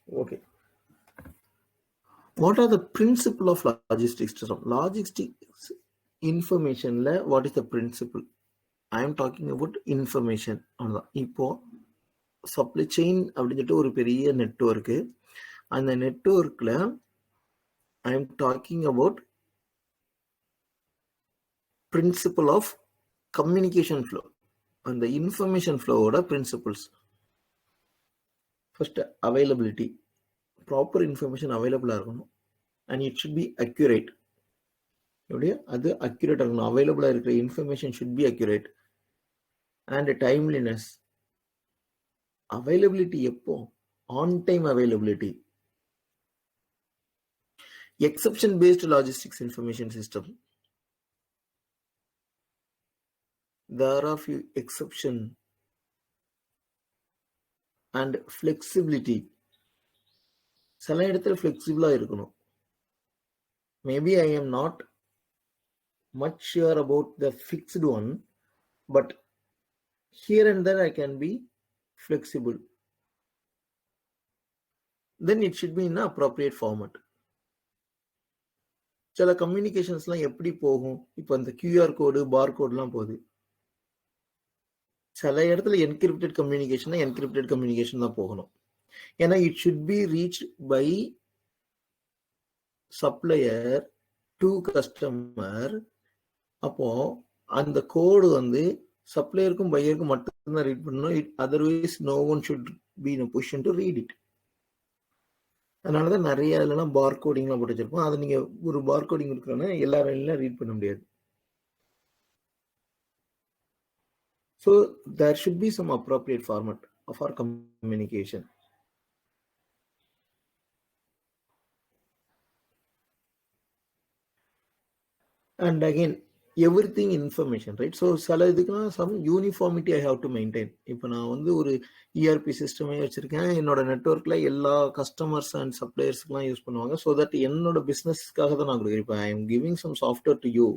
Okay. What are the principle of logistics system? Logistics information, what is the principle? I am talking about information. இப்போ supply chain அப்படின்னு சொல்லிட்டு ஒரு பெரிய network. அந்த நெட்வொர்க்கில் I am talking about principle of communication flow. அந்த information ஃப்ளோவோட principles. First availability, proper information அவைலபிளாக இருக்கணும். And it should be accurate. எப்படியா அது அக்யூரேட் இருக்கணும். அவைலபிளாக இருக்கிற information should be accurate. And timeliness. Availability எப்போ? On time availability. Exception based logistics information system. There are few exception and flexibility. சில இடத்துல flexible இருக்கணும். Maybe I am not much sure about the fixed one, but here and there I can be flexible. Then it should be in an appropriate format. சில கம்யூனிகேஷன்ஸ்லாம் எப்படி போகும்? இப்போ இந்த QR கோடு பார்கோட்லாம் போகுது. சில இடத்துல என்கிரிப்டட் கம்யூனிகேஷன் தான் போகணும். ஏன்னா it should be reach by supplier to customer. அப்போ அந்த கோடு சப்ளையருக்கும் பையருக்கும் மட்டும்தான் ரீட் பண்ணணும். Otherwise no one should be in a position to read it. அதனாலதான் நிறைய இதெல்லாம் பார்கோடிங்லாம் போட்டு வச்சிருப்போம். அதை நீங்க ஒரு பார்கோடிங் இருக்கிறோன்னா எல்லாரும் ரீட் பண்ண முடியாது. So there should be some appropriate format of our communication. And again, everything information, right? So சில இதுக்குலாம் some uniformity I have to maintain. இப்போ நான் ஒரு ERP சிஸ்டமே வச்சிருக்கேன். என்னோட நெட்வொர்க்ல எல்லா கஸ்டமர்ஸ் அண்ட் சப்ளையர்ஸ்க்குலாம் யூஸ் பண்ணுவாங்க. ஸோ தட் என்னோட பிஸ்னஸ்க்காக தான் நான் கொடுக்குறேன். இப்போ I am giving some software to you.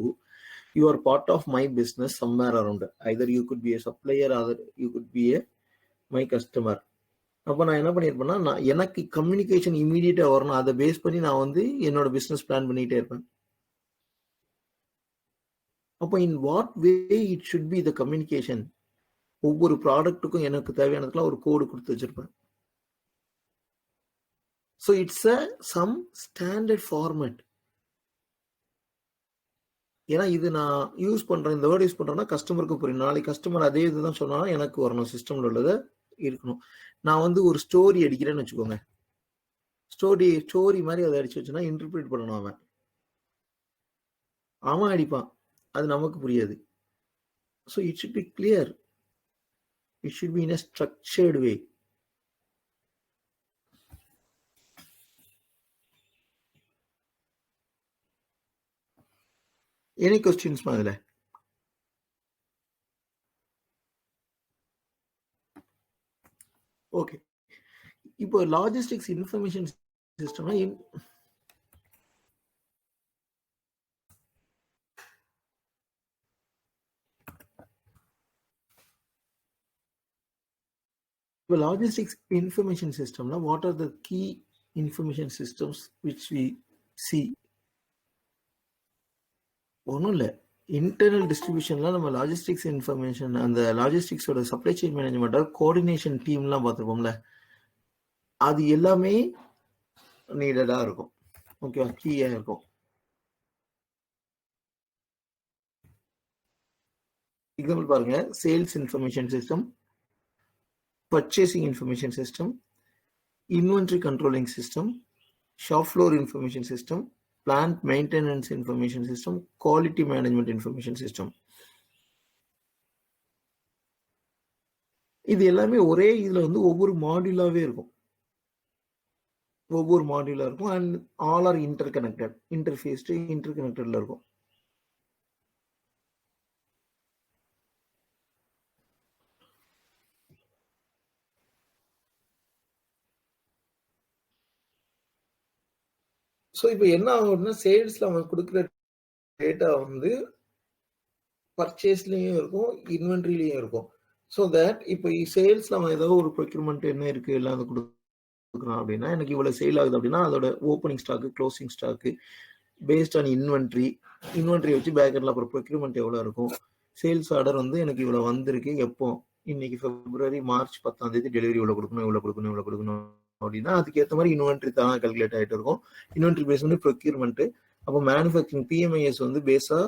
You are part of my business somewhere around. Either you could be a supplier or you could be my customer. அப்போ நான் என்ன பண்ணியிருப்பேன்னா, நான் எனக்கு கம்யூனிகேஷன் இமீடியட்டாக வரணும். அதை பேஸ் பண்ணி நான் என்னோட பிஸ்னஸ் பிளான் பண்ணிகிட்டே இருப்பேன். அப்போ in what way it should be the communication? ஒவ்வொரு ப்ராடக்ட்டுக்கும் எனக்கு தேவையானதுக்கெல்லாம் ஒரு கோடு கொடுத்து வச்சிருப்பேன். So it's some standard format. ஏன்னா இது நான் யூஸ் பண்றேன், இந்த வேர்டு யூஸ் பண்றேன்னா கஸ்டமருக்கு புரியும். நாளைக்கு கஸ்டமர் அதே இதுதான் சொன்னாலும் எனக்கு வரணும், சிஸ்டம்ல உள்ளதை இருக்கணும். நான் ஒரு ஸ்டோரி அடிக்கிறேன்னு வச்சுக்கோங்க. ஸ்டோரி மாதிரி அதை அடிச்சு வச்சுன்னா இன்டர்பிரேட் பண்ணணும். அவன் அடிப்பான், அது நமக்கு புரியாது. So it should be clear. It should be in a structured way. Any questions, Madhula? Okay. இப்போ லாஜிஸ்டிக்ஸ் இன்ஃபர்மேஷன் சிஸ்டம்னா இப்போ லாஜிஸ்டிக்ஸ் இன்ஃபர்மேஷன் சிஸ்டம்னா what are the key information systems which we see? ஒன்றும் இல்லை, இன்டர்னல் டிஸ்ட்ரிபியூஷன்லாம் நம்ம லாஜிஸ்டிக்ஸ் இன்ஃபர்மேஷன், அந்த லாஜிஸ்டிக்ஸோட சப்ளை செயின் மேனேஜ்மெண்ட் கோஆர்டினேஷன் டீம்லாம் பார்த்துருப்போம்ல, அது எல்லாமே நீடடாக இருக்கும். ஓகேவா? கீயாக இருக்கும். எக்ஸாம்பிள் பாருங்க, sales information system, purchasing information system, inventory controlling system, shop floor information system, plant maintenance information system, quality management information system. இது எல்லாமே ஒரே இதுல ஒவ்வொரு மாடியூலாவே இருக்கும். அண்ட் ஆல் ஆர் இன்டர்கனெக்டட், இன்டர்ஃபேஸ்டு இன்டர்கனெக்டட்ல இருக்கும். ஸோ இப்போ என்ன ஆகும்னா, சேல்ஸ்ல அவன் கொடுக்குற டேட்டா பர்ச்சேஸ்லயும் இருக்கும், இன்வென்ட்ரிலையும் இருக்கும். ஸோ தட் இப்போ சேல்ஸ்ல அவன் ஏதாவது ஒரு ப்ரொக்யூர்மெண்ட் என்ன இருக்கு எல்லாம் கொடுக்குறான் அப்படின்னா எனக்கு இவ்வளவு சேல் ஆகுது அப்படின்னா அதோட opening stock, closing stock, based on inventory வச்சு பேக்கெட்ல அப்புறம் ப்ரொக்யூர்மெண்ட் எவ்வளவு இருக்கும், சேல்ஸ் ஆர்டர் வந்து எனக்கு இவ்வளவு வந்திருக்கு, எப்போ இன்னைக்கு பிப்ரவரி மார்ச் 10ஆம் தேதி டெலிவரி இவ்வளவு கொடுக்கணும் அப்படின்னா அதுக்கேற்ற மாதிரி இன்வென்ட்ரி தான் கால்குலேட் ஆகிட்டு இருக்கும். இன்வென்ட்ரி பேஸ் வந்து ப்ரொக்யூர்மெண்ட். அப்போ மேனுஃபேக்சரிங் பிஎம்ஐஎஸ் வந்து பேஸா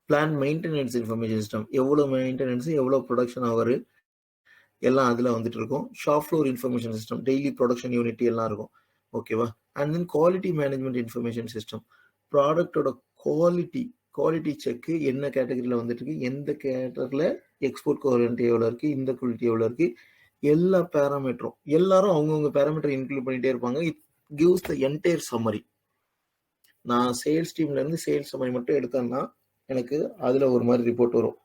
பிளான் மெயின்டெனன்ஸ் இன்ஃபர்மேஷன் சிஸ்டம், எவ்வளவு மெயின்டெனன்ஸ், எவ்வளவு ப்ரொடக்ஷன் அவர் எல்லாம் அதுல வந்துட்டு இருக்கும். Shop floor information system, daily production unit எல்லாம் இருக்கும். ஓகேவா? And then quality management information system, ப்ராடக்டோட குவாலிட்டி செக் என்ன கேட்டகரியில வந்துட்டு இருக்கு, எந்த கேட்டகரியில எக்ஸ்போர்ட் குவாலிட்டி எவ்வளவு இருக்கு, இந்த குவாலிட்டி எவ்வளவு இருக்கு, எல்லா பேராமீட்டரும் எல்லாரும் அவங்கவுங்க பேராமீட்டர் இன்க்ளூட் பண்ணிட்டே இருப்பாங்க. It gives the entire summary. நான் சேல்ஸ் டீம்ல இருந்து சேல்ஸ் சம்மரி மட்டும் எடுத்தேன்னா எனக்கு அதுல ஒரு மாதிரி ரிப்போர்ட் வரும்.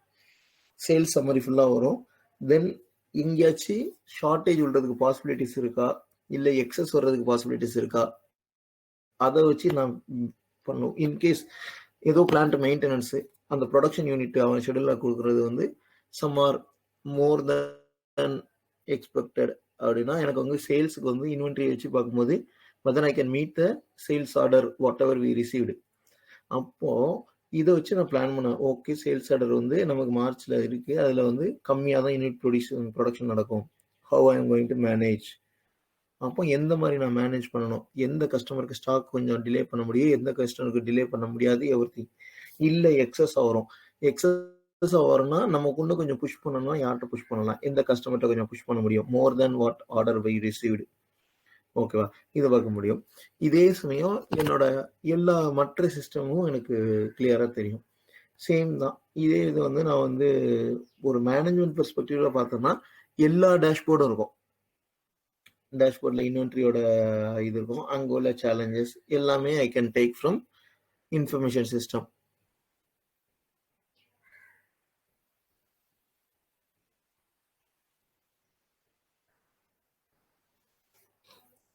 சேல்ஸ் சம்மரி ஃபுல்லா வரும். தென் எங்கேயாச்சும் ஷார்டேஜ் விடுறதுக்கு பாசிபிலிட்டிஸ் இருக்கா, இல்லை எக்ஸஸ் வர்றதுக்கு பாசிபிலிட்டிஸ் இருக்கா, அதை வச்சு நான் பண்ணுவோம். இன்கேஸ் ஏதோ பிளான்ட் மெயின்டெனன்ஸ் அந்த ப்ரொடக்ஷன் யூனிட் அவன் ஷெடியூலில் கொடுக்குறது வந்து some are more then expected அப்படின்னா எனக்கு வந்து சேல்ஸுக்கு வந்து இன்வென்ட்ரி வச்சு பார்க்கும்போது then I can meet the sales order whatever we received. அப்போ இதை வச்சு நான் பிளான் பண்ணேன். ஓகே, சேல்ஸ் ஆர்டர் வந்து நமக்கு மார்ச்ல இருக்கு, அதுல வந்து கம்மியாக தான் யூனிட் ப்ரொடக்ஷன் நடக்கும். How I am going to manage. அப்போ எந்த மாதிரி நான் மேனேஜ் பண்ணணும், எந்த கஸ்டமருக்கு ஸ்டாக் கொஞ்சம் டிலே பண்ண முடியும், எந்த கஸ்டமருக்கு டிலே பண்ண முடியாது, எவ்ரிதிங். இல்லை எக்ஸஸ் வரும், எக்ஸஸ் வரும்னா நமக்குள்ள கொஞ்சம் புஷ் பண்ணணும். யார்கிட்ட புஷ் பண்ணலாம், எந்த கஸ்டமர்கிட்ட கொஞ்சம் புஷ் பண்ண முடியும், more then what order we received. ஓகேவா? இதை பார்க்க முடியும். இதே சமயம் என்னோட எல்லா மற்ற சிஸ்டமும் எனக்கு கிளியரா தெரியும். சேம் தான். இதே இது வந்து நான் வந்து ஒரு மேனேஜ்மெண்ட் பெர்ஸ்பெக்டிவ்ல பார்த்தோம்னா எல்லா டேஷ்போர்டும் இருக்கும். டேஷ்போர்ட்ல இன்வென்ட்ரியோட இது இருக்கும், அங்க உள்ள சேலஞ்சஸ் எல்லாமே I can take from information system.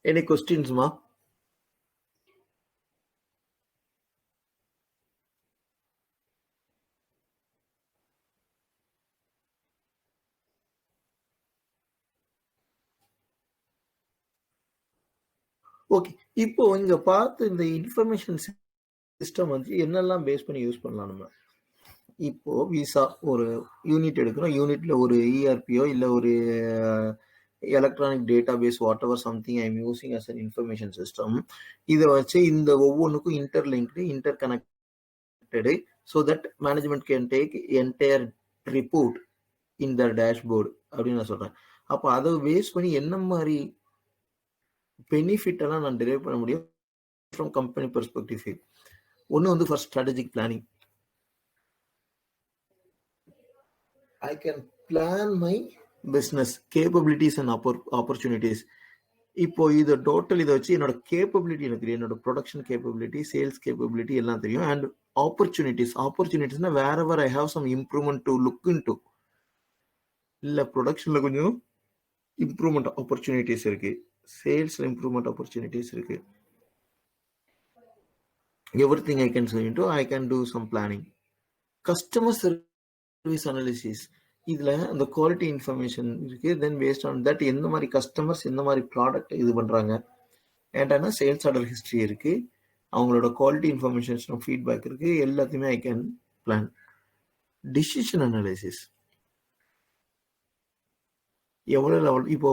Any கொஸ்டின்ஸ்மா? ஓகே, இப்போ இங்க பார்த்து இந்த இன்ஃபர்மேஷன் சிஸ்டம் வந்து என்னெல்லாம் பேஸ் பண்ணி யூஸ் பண்ணலாம் நம்ம? இப்போ விசா ஒரு யூனிட் எடுக்கிறோம், யூனிட்ல ஒரு இஆர்பியோ இல்லை ஒரு electronic data base whatever something I am using as an information system. இதை வச்சு இந்த ஒவ்வொன்றுக்கும் interlinked, interconnected, so that management can take entire report in the dashboard அப்படின்னு நான் சொல்றேன். அப்போ அதை பேஸ் பண்ணி என்ன மாதிரி பெனிஃபிட் எல்லாம் நான் டெரைவ் பண்ண முடியும் ஃப்ரம் கம்பெனி பெர்ஸ்பெக்டிவ். ஒன்று வந்து first strategic planning. I can plan my business capabilities and opportunities. இப்போ இது டோட்டல் இதை வச்சு என்னோட கேப்பபிலிட்டி எனக்கு தெரியும், என்னோட ப்ரொடக்ஷன் கேப்பபிலிட்டி, சேல்ஸ் கேப்பபிலிட்டி எல்லாம் தெரியும். அண்ட் ஆப்பர்ச்சுனிட்டிஸ்னா wherever I have some improvement to look into, இல்லை ப்ரொடக்ஷன்ல கொஞ்சம் இம்ப்ரூவ்மெண்ட் ஆப்பர்ச்சுனிட்டிஸ் இருக்கு, சேல்ஸ்ல இம்ப்ரூவ்மெண்ட் ஆப்பர்ச்சுனிட்டிஸ் இருக்கு. Everything I can into I can do some planning. Customer service analysis, இதுல அந்த குவாலிட்டி இன்ஃபர்மேஷன் இருக்கு. தென் பேஸ்ட் ஆன் தட் எந்த மாதிரி கஸ்டமர்ஸ் எந்த மாதிரி ப்ராடக்ட் இது பண்றாங்க, ஏன்டா சேல்ஸ் ஆர்டர் ஹிஸ்டரி இருக்கு, அவங்களோட குவாலிட்டி இன்ஃபர்மேஷன் ஃபீட்பேக் இருக்கு, எல்லாத்தையுமே I can plan. Decision analysis, எவ்வளவு லெவல், இப்போ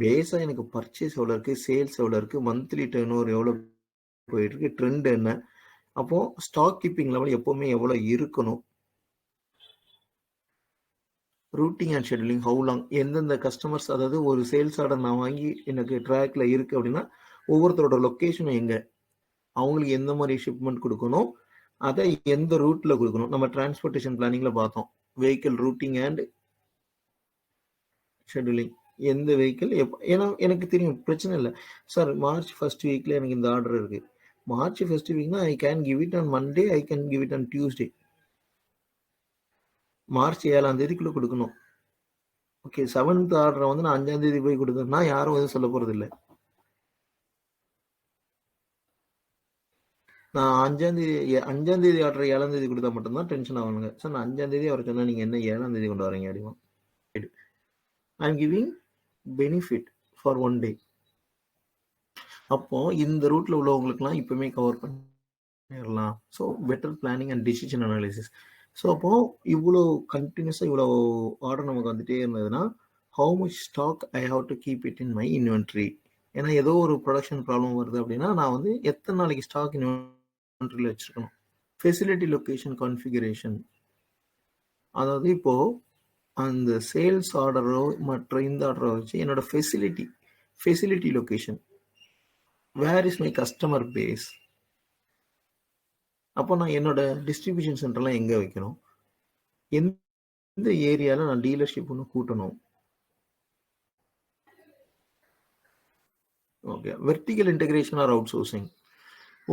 பேஸா எனக்கு பர்ச்சேஸ் எவ்வளவு இருக்கு, சேல்ஸ் எவ்வளவு இருக்கு, மந்த்லி டர்ன் ஓவர் எவ்வளவு போயிட்டு இருக்கு, ட்ரெண்ட் என்ன, அப்போ ஸ்டாக் கீப்பிங் லெவல் எப்பவுமே எவ்வளவு இருக்கணும், routing and scheduling, how long, எந்தெந்த கஸ்டமர்ஸ், அதாவது ஒரு சேல்ஸ் ஆர்டர் நான் வாங்கி எனக்கு ட்ராக்ல இருக்கு அப்படின்னா ஒவ்வொருத்தரோட லொக்கேஷனும் எங்க, அவங்களுக்கு எந்த மாதிரி ஷிப்மெண்ட் கொடுக்கணும், அதை எந்த ரூட்ல கொடுக்கணும். நம்ம டிரான்ஸ்போர்டேஷன் பிளானிங்ல பார்த்தோம், வெஹிக்கிள் ரூட்டிங் அண்ட் ஷெட்யூலிங், எந்த வெஹிக்கிள் ஏன்னா எனக்கு தெரியும், பிரச்சனை இல்லை சார். மார்ச் ஃபர்ஸ்ட் வீக்ல எனக்கு இந்த ஆர்டர் இருக்கு, மார்ச் ஃபர்ஸ்ட் வீக்னா I can give it on Monday, I can give it on Tuesday. March 7ஆம் தேதிக்குள்ள கொடுக்கணும். ஓகே, 7th ஆர்டரை வந்து நான் 5ஆம் தேதி போய் கொடுத்தேன்னா யாரும் எதுவும் சொல்ல போறது இல்லை. நான் 5ஆம் தேதி ஆர்டர் 7ஆம் தேதி கொடுத்தா மட்டும்தான் டென்ஷன் ஆவானுங்க. சார் நான் 5ஆம் தேதி அவரை சொன்னா நீங்க என்ன 7ஆம் தேதி கொண்டு வரீங்க அப்படிமா. I am giving benefit for one day. அப்போ இந்த ரூட்ல உள்ளவங்களுக்குலாம் இப்பவுமே கவர் பண்ணிடலாம். So better planning and decision analysis. So அப்போ இவ்வளோ கண்டினியூஸாக இவ்வளோ ஆர்டர் நமக்கு வந்துட்டே இருந்ததுன்னா how much stock I have to keep it in my inventory. ஏன்னா ஏதோ ஒரு ப்ரொடக்ஷன் ப்ராப்ளம் வருது அப்படின்னா நான் வந்து எத்தனை நாளைக்கு ஸ்டாக் இன்வென்ட்ரியில் வச்சுருக்கணும். ஃபெசிலிட்டி லொக்கேஷன் கான்ஃபிகரேஷன், அதாவது இப்போ அந்த சேல்ஸ் ஆர்டரோ மற்ற இந்த ஆர்டரோ வச்சு என்னோட facility location, where is my customer base. அப்போ நான் என்னோட டிஸ்ட்ரிபியூஷன் சென்டர்லாம் எங்கே வைக்கணும், எந்த ஏரியாவில் நான் டீலர்ஷிப் ஒன்று கூட்டணும். Okay, vertical integration or outsourcing.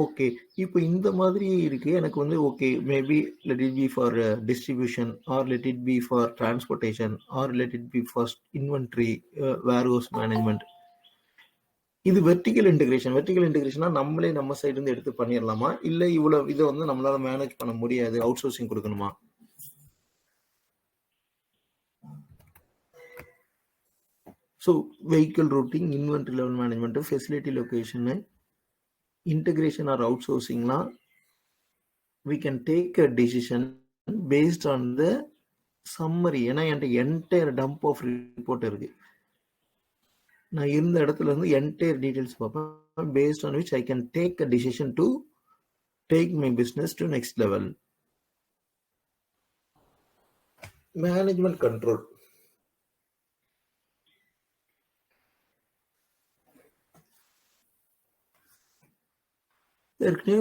Okay, இப்போ இந்த மாதிரி இருக்கு எனக்கு வந்து okay maybe let it be for distribution or let it be for transportation or let it be for inventory warehouse management. இது வெர்டிகல் இன்டெகிரேஷன். வெர்டிகல் இன்டெகிரேஷனா நம்மளே நம்ம சைடு இருந்து எடுத்து பண்ணிடலாமா, இல்லை இவ்வளவு இதை வந்து நம்மளால மேனேஜ் பண்ண முடியாது அவுட் சோர்சிங் கொடுக்கணுமா? So vehicle routing, inventory level management, facility location, integration or outsourcing na we can take a decision based on the summary. ஏன்னா என்கிட்ட என்டையர் டம்ப் ஆஃப் ரிப்போர்ட் இருக்கு. நான் இருந்த இடத்துல இருந்து என்டையர் டீடைல்ஸ் பார்ப்பேன். Based on which I can take a decision to take my business to next level. Management control. ஏற்கனவே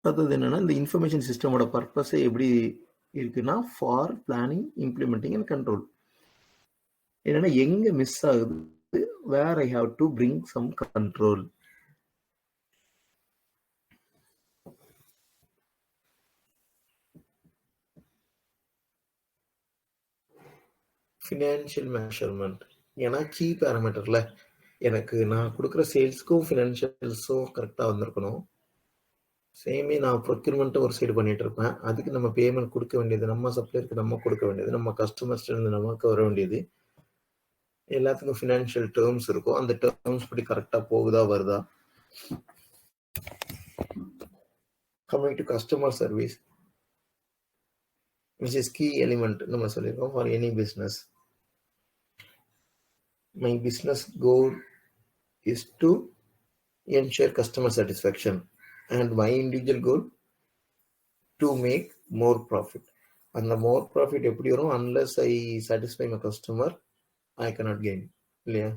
பார்த்தது என்னன்னா இந்த இன்ஃபர்மேஷன் சிஸ்டமோட பர்பஸே எப்படி இருக்குன்னா for planning, implementing and control. என்னன்னா எங்க மிஸ் ஆகுது, where I have to bring some control. Financial measurement. ஏன்னா கீ பேராமீட்டர்ல எனக்கு நான் கொடுக்குற சேல்ஸ்க்கும் ஃபினான்ஷியல்ஸும் கரெக்டாக வந்திருக்கணும். சேமே நான் ப்ரொக்யூர்மெண்ட்டை ஒரு சைடு பண்ணிட்டு இருப்பேன். அதுக்கு நம்ம பேமெண்ட் கொடுக்க வேண்டியது, நம்ம சப்ளையருக்கு நம்ம கொடுக்க வேண்டியது, நம்ம கஸ்டமர்ஸ்ல இருந்து நமக்கு வர வேண்டியது, எல்லாத்துக்கும் ஃபினான்ஷியல் டேர்ம்ஸ் இருக்கும். அந்த டேர்ம்ஸ் படி கரெக்டாக போகுதா வருதா. Coming to customer service which is key element நம்ம சொல்லியிருக்கோம் for any business. My business goal is to ensure customer satisfaction and my individual goal to make more profit. And the more profit எப்படி வரும், unless I satisfy my customer I cannot gain. இல்லையா?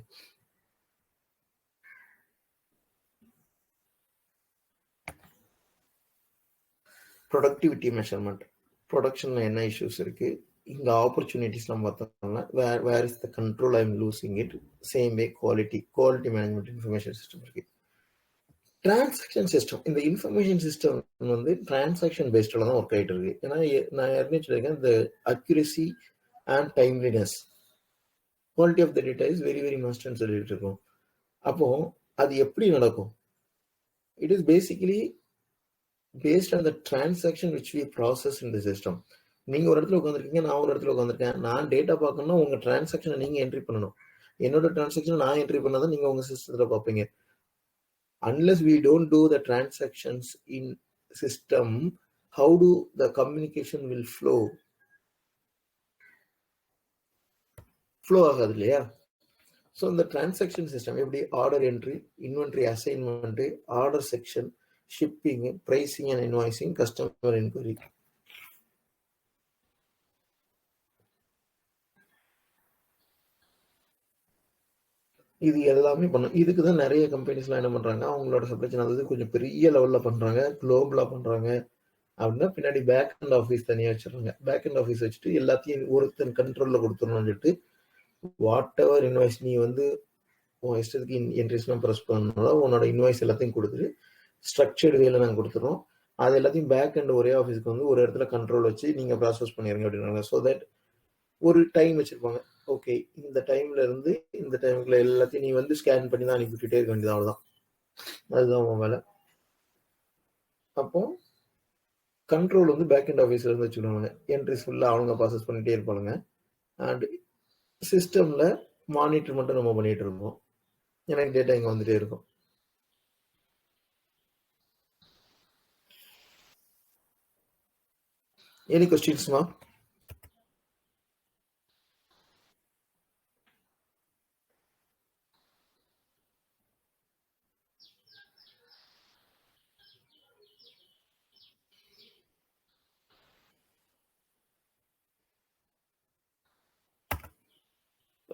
Productivity measurement. ப்ரொடக்ஷன்ல என்ன issues இருக்கு, இங்க ஆப்பர்ச்சுனிட்டிஸ்லாம் பார்த்தோம்னா where is the control I am losing it. Same way quality management information system இருக்கு. டிரான்சாக்ஷன் சிஸ்டம், இந்த இன்ஃபர்மேஷன் சிஸ்டம் வந்து டிரான்சாக்ஷன் பேஸ்டில் தான் ஒர்க் ஆகிட்டு இருக்கு. ஏன்னா நான் ஏற்கனவே சொல்லியிருக்கேன், இந்த accuracy and timeliness, quality of the data is very very மஸ்ட்னு சொல்லிட்டு இருக்கோம். அப்போ அது எப்படி நடக்கும்? It is basically based on the transaction which we process in the system. நீங்க ஒரு இடத்துல உட்காந்துருக்கீங்க, நான் ஒரு இடத்துல உட்காந்துருக்கேன். நான் டேட்டா பார்க்கணும்னா உங்க டிரான்சாக்ஷனை நீங்க என்ட்ரி பண்ணணும். என்னோட டிரான்சாக்ஷன் நான் என்ட்ரி பண்ணாதான் நீங்க உங்க சிஸ்டத்துல பார்ப்பீங்க. Unless we don't do the transactions in system, how do the communication will flow ஆகாது இல்லையா? ஸோ இந்த டிரான்சாக்ஷன் சிஸ்டம் எப்படி order entry, inventory assignment, order section, shipping, pricing and invoicing, customer enquiry. இது எல்லாமே பண்ணும். இதுக்கு தான் நிறைய கம்பெனிஸ்லாம் என்ன பண்றாங்க, அவங்களோட சப்ளை செயின் அதாவது கொஞ்சம் பெரிய லெவல்ல பண்றாங்க, குளோபலா பண்றாங்க அப்படின்னா பின்னாடி பேக் அண்ட் ஆஃபீஸ் தனியாக வச்சிடறாங்க. பேக் அண்ட் ஆஃபீஸ் வச்சுட்டு எல்லாத்தையும் ஒருத்தன் கண்ட்ரோல்ல கொடுத்துடணும்னு சொல்லிட்டு வாட் எவர் இன்வாய்ஸ் நீ வந்து உன் இஷ்டத்துக்கு என்ட்ரிஸ்லாம் ப்ரெஸ் பண்ணாலும் உன்னோட இன்வாய்ஸ் எல்லாத்தையும் கொடுத்துட்டு ஸ்ட்ரக்சர்டு வேலை நாங்கள் கொடுத்துறோம். அது எல்லாத்தையும் பேக் அண்ட் ஒரே ஆஃபீஸ்க்கு வந்து ஒரு இடத்துல கண்ட்ரோல் வச்சு நீங்கள் ப்ராசஸ் பண்ணிடுங்க அப்படின்னாங்க. ஸோ தட் ஒரு டைம் வச்சிருப்பாங்க. ஓகே, இந்த டைம்ல இருந்து இந்த டைமுக்குள்ள எல்லாத்தையும் நீ வந்து ஸ்கேன் பண்ணி தான் அனுப்பிவிட்டுட்டே இருக்க வேண்டியது, அவ்வளோதான். அதுதான் உன் வேலை. அப்போ கண்ட்ரோல் வந்து பேக் அண்ட் ஆஃபீஸ்ல இருந்து வச்சுக்கிடுவாங்க. என்ட்ரிஸ் ஃபுல்லாக அவங்க ப்ராசஸ் பண்ணிட்டே இருப்பாங்க. அண்ட் சிஸ்டம்ல மானிட்டர் மட்டும் நம்ம பண்ணிட்டு இருப்போம். எனக்கு டேட்டா இங்கே வந்துட்டே இருக்கும். Any questions, ma?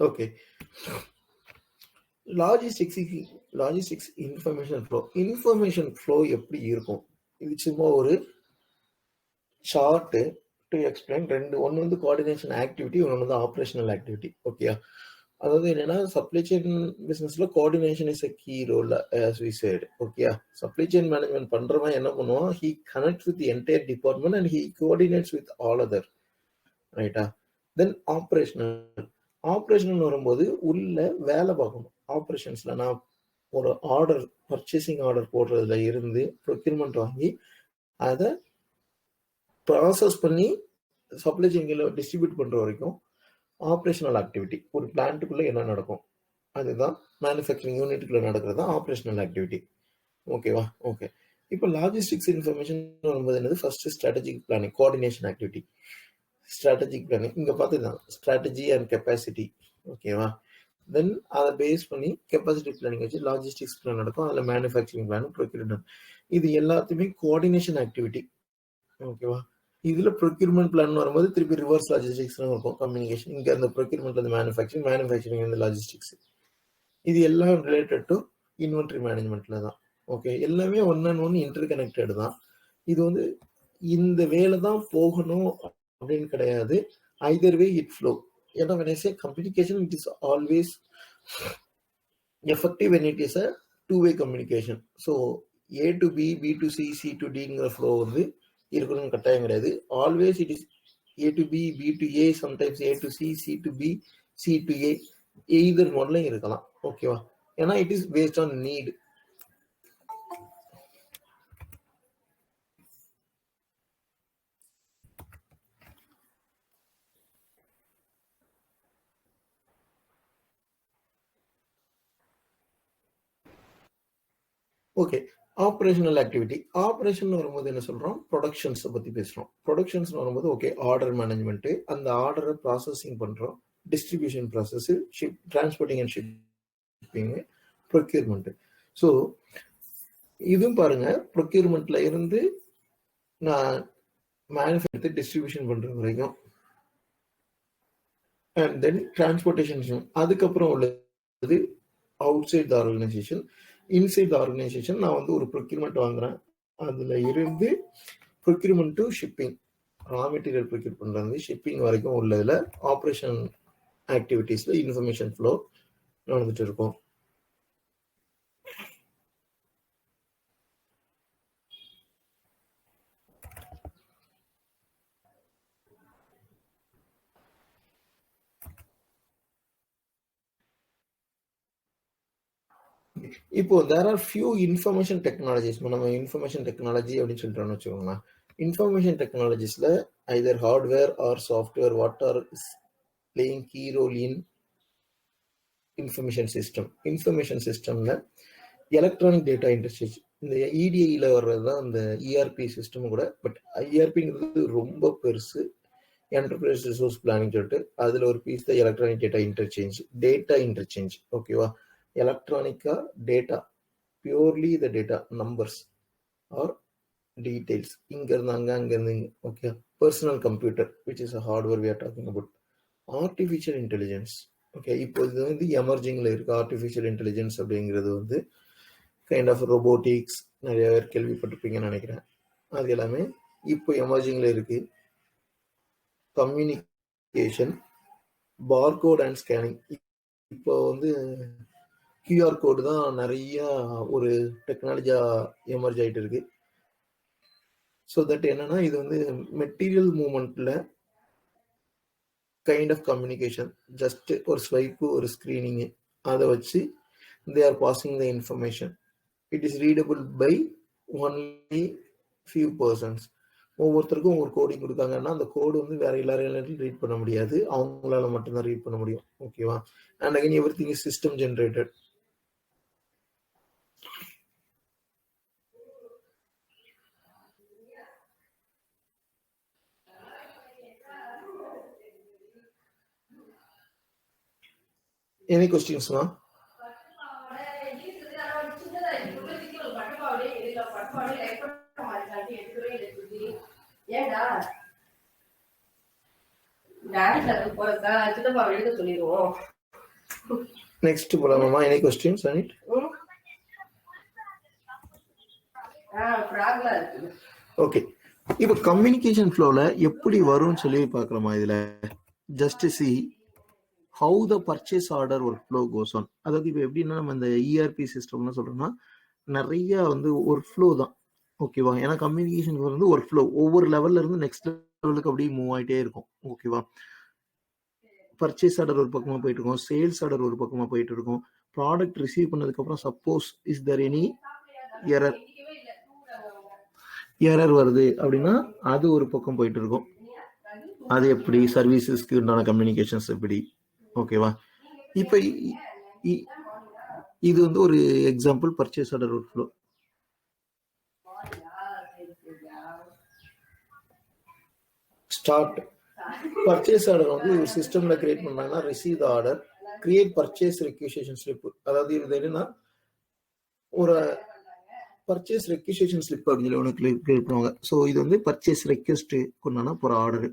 Okay. Logistics information flow எப்படி இருக்கும்? இது சும்மா ஒரு ஷார்ட் டு எக்ஸ்பிளைன். ஒன்று வந்து கோஆர்டினேஷன் ஆக்டிவிட்டி, ஒன்று வந்து ஆப்ரேஷனல் ஆக்டிவிட்டி. ஓகே, அதாவது என்னன்னா சப்ளை செயின் பிசினஸ்ல coordination is a key role as we said. Okay, supply chain management பண்றவன் என்ன பண்ணுவான்? he connects with the entire department and he coordinates with all other, ரைட்டா? தென் operational வரும்போது உள்ள வேலை பார்க்கணும். ஆப்ரேஷன்ஸ்ல நான் ஒரு ஆர்டர், பர்ச்சேசிங் ஆர்டர் போடுறதுல இருந்து ப்ரொக்யூர்மெண்ட் வாங்கி அதை ப்ராசஸ் பண்ணி சப்ளை செயின்ல டிஸ்ட்ரிபியூட் பண்ற வரைக்கும் ஆப்ரேஷனல் ஆக்டிவிட்டி. ஒரு பிளான்ட்டுக்குள்ள என்ன நடக்கும் அதுதான் மேனுஃபேக்சரிங் யூனிட்டுக்குள்ள நடக்கிறது தான் ஆப்ரேஷனல் ஆக்டிவிட்டி. ஓகேவா? ஓகே, இப்போ லாஜிஸ்டிக்ஸ் இன்ஃபர்மேஷன் வரும்போது என்னது? First strategic planning, coordination activity. Strategic planning இங்க பார்த்துதான் ஸ்ட்ராட்டஜி அண்ட் கெப்பாசிட்டி. ஓகேவா? தென் அதை பேஸ் பண்ணி கெப்பாசிட்டி பிளானிங் வச்சு லாஜிஸ்டிக்ஸ் பிளான் நடக்கும். அதில் மேனுஃபேக்சரிங் பிளான், ப்ரொக்யூர்மெண்ட், இது எல்லாத்தையுமே கோஆர்டினேஷன் ஆக்டிவிட்டி. ஓகேவா? இதுல ப்ரொக்யூர்மெண்ட் பிளான் வரும்போது திருப்பி ரிவர்ஸ் லாஜிஸ்டிக்ஸ் இருக்கும், கம்யூனிகேஷன். இங்க அந்த ப்ரொக்யூர்மெண்ட்ல இருந்து மேனுஃபேக்சரிங் வந்து லாஜிஸ்டிக்ஸ். இது எல்லாம் ரிலேட்டட் டு இன்வென்ட்ரி மேனேஜ்மெண்ட்ல தான். ஓகே, எல்லாமே one and one interconnected தான். இது வந்து இந்த வேலை தான் போகணும் அப்படின்னு கிடையாது. Either way it flow. ஏன்னா when I say communication, it is always effective when it is a two-way communication. So A to B, B to C, C to Dங்கிற ஃப்ளோ வந்து இருக்கணும்னு கட்டாயம் கிடையாது. Always it is A to B, B to A, sometimes A to C, C to B, C to A, either மாடலும் இருக்கலாம். ஓகேவா? ஏன்னா it is based on need. Okay, operational activity. Operation வரும்போது என்ன சொல்றோம்? ப்ரொடக்ஷன்ஸ் பத்தி பேசுறோம். ப்ரொடக்ஷன்ஸ் வரும்போது ஓகே, ஆர்டர் மேனேஜ்மெண்ட், அந்த ஆர்டரை ப்ராசஸிங் பண்றோம், distribution process, transporting and shipping, procurement. So இதுவும் பாருங்க, ப்ரொக்யூர்மெண்ட்ல இருந்து நான் மேனுஃபேக்சர் டிஸ்ட்ரிபியூஷன் பண்ற வரைக்கும், அண்ட் தென் டிரான்ஸ்போர்டேஷன். அதுக்கப்புறம் உள்ளது outside the organisation. Inside the organisation நான் வந்து ஒரு ப்ரொக்யூர்மெண்ட் வாங்குறேன், அதுல இருந்து procurement to shipping, raw material procure பண்றது ஷிப்பிங் வரைக்கும் உள்ளதுல ஆப்ரேஷன் ஆக்டிவிட்டீஸ்ல இன்ஃபர்மேஷன் ஃப்ளோ நடந்துட்டு இருக்கும். இப்போ there are few information technologies. நம்ம இன்ஃபர்மேஷன் டெக்னாலஜி அப்படின்னு சொல்லிட்டோம்னு வச்சுக்கோங்களேன். இன்ஃபர்மேஷன் டெக்னாலஜிஸ்ல either hardware or software what are playing key role in information system. Information சிஸ்டம்ல எலக்ட்ரானிக் டேட்டா இன்டர்சேஞ்ச், இந்த இடிஐல வர்றது தான் இந்த இஆர்பி சிஸ்டம் கூட. பட் ஐஆர்பிங்கிறது ரொம்ப பெருசு. என்டர்பிரைஸ் ரிசோர்ஸ் பிளானிங் சொல்லிட்டு அதுல ஒரு பீஸ் தான் எலக்ட்ரானிக் டேட்டா இன்டர்சேஞ்ச். ஓகேவா? எலக்ட்ரானிக்கா data, purely the data, numbers or details, இங்க இருந்து அங்க இருந்து இங்க. Okay, personal computer which is a hardware we are talking about. Artificial intelligence. Okay, இப்போ இது வந்து எமர்ஜிங்ல இருக்கு. ஆர்டிஃபிஷியல் இன்டெலிஜென்ஸ் அப்படிங்கிறது வந்து கைண்ட் ஆஃப் ரோபோட்டிக்ஸ், நிறைய பேர் கேள்விப்பட்டிருப்பீங்கன்னு நினைக்கிறேன். அது எல்லாமே இப்போ எமர்ஜிங்ல இருக்கு. Communication, barcode and scanning. இப்போ வந்து கியூஆர் கோடு தான் நிறைய ஒரு டெக்னாலஜியா எமர்ஜ் ஆயிட்டு இருக்கு. ஸோ தட் என்னன்னா இது வந்து மெட்டீரியல் மூவ்மெண்ட்ல கைண்ட் ஆஃப் கம்யூனிகேஷன். ஜஸ்ட் ஒரு ஸ்வைப்பு, ஒரு ஸ்கிரீனிங், அதை வச்சு they are passing the information. It is readable by only few persons. ஒவ்வொருத்தருக்கும் ஒரு கோடிங் கொடுத்தாங்கன்னா அந்த கோடு வந்து வேற எல்லாரும் ரீட் பண்ண முடியாது, அவங்களால மட்டும்தான் ரீட் பண்ண முடியும். ஓகேவா? And again everything is system generated. Any கொஸ்டின்ஸ்மா? நெக்ஸ்ட் போலாமா? எனி கொஸ்டின்ஸ் அனிட்? ஓகே, இப்போ கம்யூனிகேஷன் ஃப்ளோல எப்படி வரும்னு சொல்லி பார்க்கலாமா? இதுல just see how the purchase order work flow goes on. அதாவது இப்போ எப்படின்னா நம்ம இந்த இஆர்பி சிஸ்டம்னு சொல்றோம்னா நிறைய வந்து ஒர்க் ஃப்ளோ தான். ஓகேவா? ஏன்னா கம்யூனிகேஷன் வந்து ஒர்க் ஃப்ளோ ஒவ்வொரு லெவல்ல இருந்து நெக்ஸ்ட் லெவலுக்கு அப்படியே மூவ் ஆகிட்டே இருக்கும். ஓகேவா? பர்ச்சேஸ் ஆர்டர் ஒரு பக்கமா போயிட்டு இருக்கும், சேல்ஸ் ஆர்டர் ஒரு பக்கமா போயிட்டு இருக்கும். ப்ராடக்ட் ரிசீவ் பண்ணதுக்கு அப்புறம் suppose is Dhar any error வருது அப்படின்னா அது ஒரு பக்கம் போயிட்டு இருக்கும். அது எப்படி சர்வீசஸ்க்கு உண்டான கம்யூனிகேஷன்ஸ் எப்படி? ஓகேவா? இப்போ இது வந்து ஒரு example purchase order work flow. Start purchase order வந்து ஒரு சிஸ்டம்ல கிரியேட் பண்ணாங்கன்னா receive the order, create purchase requisition slip. அதாவது இது என்னன்னா ஒரு பர்ச்சேஸ் ரெக்யூசியேஷன் ஸ்லிப் அப்படின்னு ஒன்று கிரியேட் பண்ணுவாங்க. ஸோ இது வந்து பர்ச்சேஸ் ரெக்வெஸ்ட் கொண்டானா ஒரு order.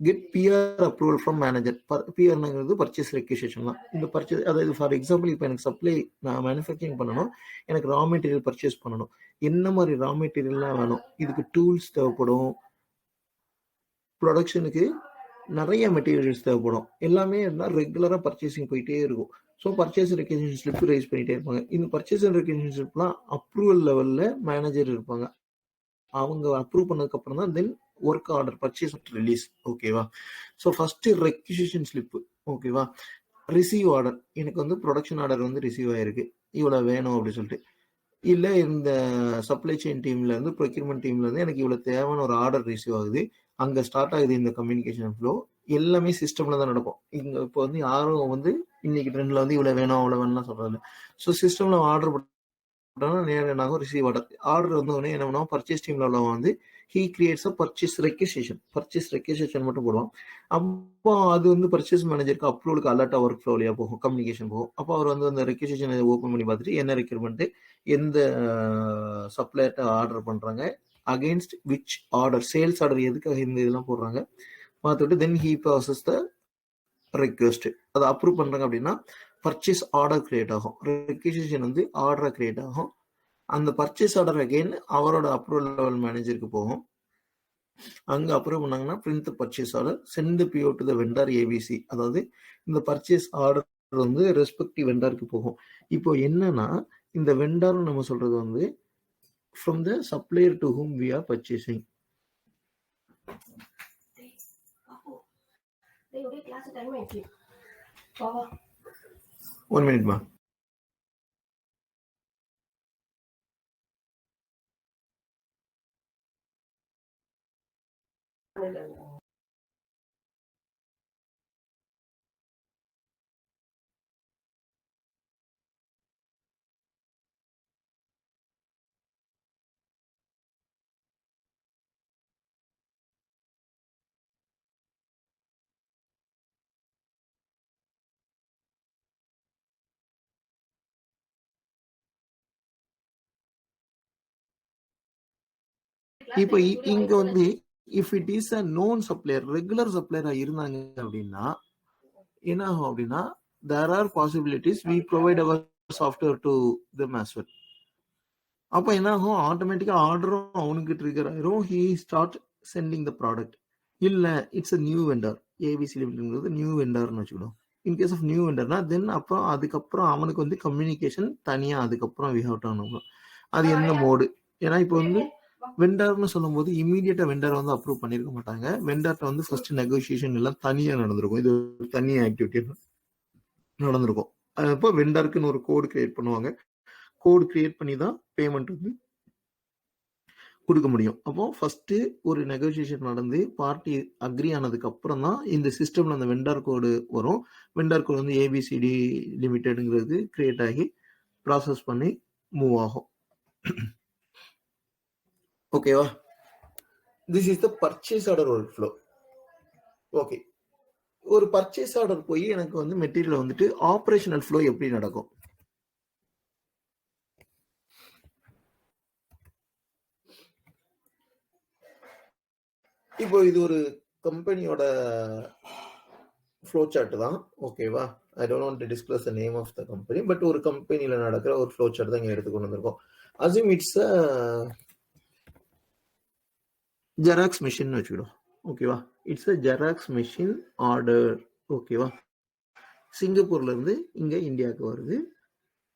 Get PR approval from manager. பிஆர்ங்கிறது பர்ச்சேஸ் ரெக்யூசியேஷன் தான். இந்த பர்ச்சேஸ் அதாவது ஃபார் எக்ஸாம்பிள் இப்போ எனக்கு சப்ளை நான் மேனுஃபேக்சரிங் பண்ணணும், எனக்கு ரா மெட்டீரியல் பர்ச்சேஸ் பண்ணணும். என்ன மாதிரி ரா மெட்டீரியல்லாம் வேணும், இதுக்கு டூல்ஸ் தேவைப்படும், ப்ரொடக்ஷனுக்கு நிறைய மெட்டீரியல்ஸ் தேவைப்படும். எல்லாமே இருந்தால் ரெகுலராக பர்ச்சேசிங் போயிட்டே இருக்கும். So purchase requisition slip raise பண்ணிட்டே இருப்பாங்க. இந்த பர்ச்சேஸ் ரெக்யூசியேஷன் ஸ்லிப்லாம் அப்ரூவல் லெவலில் மேனேஜர் இருப்பாங்க. அவங்க அப்ரூவ் பண்ணதுக்கு அப்புறம் தான் then work order purchase release. ஓகேவா? So first requisition slip. ஓகேவா? ரிசீவ் ஆர்டர், எனக்கு வந்து ப்ரொடக்ஷன் ஆர்டர் வந்து ரிசீவ் ஆயிருக்கு, இவ்வளோ வேணும் அப்படின்னு சொல்லிட்டு. இல்லை இந்த சப்ளை செயின் டீம்ல இருந்து ப்ரொக்யூர்மெண்ட் டீம்ல இருந்து எனக்கு இவ்வளோ தேவையான ஒரு ஆர்டர் ரிசீவ் ஆகுது. அங்கே ஸ்டார்ட் ஆகுது இந்த கம்யூனிகேஷன் ஃப்ளோ. எல்லாமே சிஸ்டம்ல தான் நடக்கும். இங்கே இப்போ வந்து யாரும் வந்து இன்னைக்கு ட்ரெண்ட்ல வந்து இவ்வளோ வேணும் அவ்வளோ வேணும்லாம் சொல்றாங்க. ஸோ சிஸ்டம்ல ஆர்டர் நேரம் ரிசீவ் ஆர்டர் ஆர்டர் வந்து உடனே என்ன பண்ணுவோம், பர்ச்சேஸ் டீம்ல உள்ளவங்க வந்து ஹீ கிரியேட்ஸ் அ பர்ச்சேஸ் ரெக்யூசியேஷன் மட்டும் போடுவோம். அப்போ அது வந்து பர்ச்சேஸ் மேனேஜருக்கு அப்ரூவலுக்கு அலர்ட்டா ஒர்க் ஃப்ளோ வழியா போகும், கம்யூனிகேஷன் போகும். அப்போ அவர் வந்து அந்த ரெக்யூசியேஷன் ஓப்பன் பண்ணி பார்த்துட்டு என்ன ரெக்யூர்மெண்ட், எந்த சப்ளையர்ட்ட ஆர்டர் பண்றாங்க, against which order, sales order எதுக்காக இந்த இதெல்லாம் போடுறாங்க பார்த்துட்டு தென் ஹீ ப்ராசஸ் த ரெக்வெஸ்ட். அதை அப்ரூவ் பண்றாங்க அப்படின்னா பர்ச்சேஸ் ஆர்டர் கிரியேட் ஆகும். ரெக்யூசியேஷன் வந்து ஆர்டரை கிரியேட் ஆகும். அந்த பர்ச்சேஸ் ஆர்டர் அகைன் அவரோட அப்ரூவல் லெவல் மேனேஜருக்கு போகும். அங்க அப்ரூவ் பண்ணாங்கன்னா print purchase order, send PO to the vendor ABC. அதாவது இந்த பர்ச்சேஸ் ஆர்டர் வந்து ரெஸ்பெக்டிவ் வெண்டருக்கு போகும். இப்போ என்னன்னா இந்த வெண்டர் நம்ம சொல்றது வந்து from the supplier to whom we are purchasing. One minute ma. இப்போ இங்க வந்து if it is a known supplier, regular சப்ளையரா இருந்தாங்க அப்படின்னா என்ன ஆகும் அப்படின்னா there are possibilities we provide our software to them as well. அப்போ என்ன ஆகும், ஆட்டோமேட்டிக்கா ஆர்டரும் அவனுக்கு ட்ரிகர் ஆயிரும், he start sending the product. இல்ல it's a new vendor, ABC லிமிடெட்ங்கிறது நியூ வெண்டர்னு வச்சுக்கணும். இன்கேஸ் ஆஃப் நியூ வெண்டர்னா தென் அப்புறம் அதுக்கப்புறம் அவனுக்கு வந்து கம்யூனிகேஷன் தனியா அதுக்கப்புறம் வி ஹேவ் டு அனுப்பணும். அது என்ன மோடு? ஏன்னா இப்போ வந்து வெண்டர்னு சொல்லும் போது இமீடியட்டா வெண்டர் வந்து அப்ரூவ் பண்ணிருக்க மாட்டாங்க. வெண்டர்ட்ட வந்து ஃபர்ஸ்ட் நெகோசியேஷன் எல்லாம் தனியா நடந்திருக்கும். இது ஒரு தனியா ஆக்டிவிட்டி நடந்திருக்கும். அப்போ வெண்டருக்குன்னு ஒரு கோடு கிரியேட் பண்ணுவாங்க. கோடு கிரியேட் பண்ணி தான் பேமெண்ட் வந்து கொடுக்க முடியும். அப்போ ஃபர்ஸ்ட் ஒரு நெகோசியேஷன் நடந்து பார்ட்டி அக்ரி ஆனதுக்கு அப்புறம் தான் இந்த சிஸ்டம்ல அந்த வெண்டர் கோடு வரும். வெண்டர் கோடு வந்து ஏபிசிடி லிமிடெட்ங்கிறது கிரியேட் ஆகி ப்ராசஸ் பண்ணி மூவ் ஆகும். ஓகேவா? This is the purchase order work flow. Okay, ஒரு பர்ச்சேஸ் ஆர்டர் போய் எனக்கு வந்து மெட்டீரியல் வந்துட்டு ஆப்ரேஷனல் ஃப்ளோ எப்படி நடக்கும்? இப்போ இது ஒரு கம்பெனியோட ஃப்ளோ சார்ட் தான், ஓகேவா? I don't want to disclose the name of the company, but ஒரு கம்பெனியில் நடக்கிற ஒரு ஃப்ளோ சார்ட் தான் இங்கே எடுத்து கொண்டு வந்திருக்கோம். Assume it's a xerox machine வச்சுக்கிடும், ஓகேவா? It's a xerox machine order, ஓகேவா? சிங்கப்பூர்ல இருந்து இங்க இந்தியாவுக்கு வருது.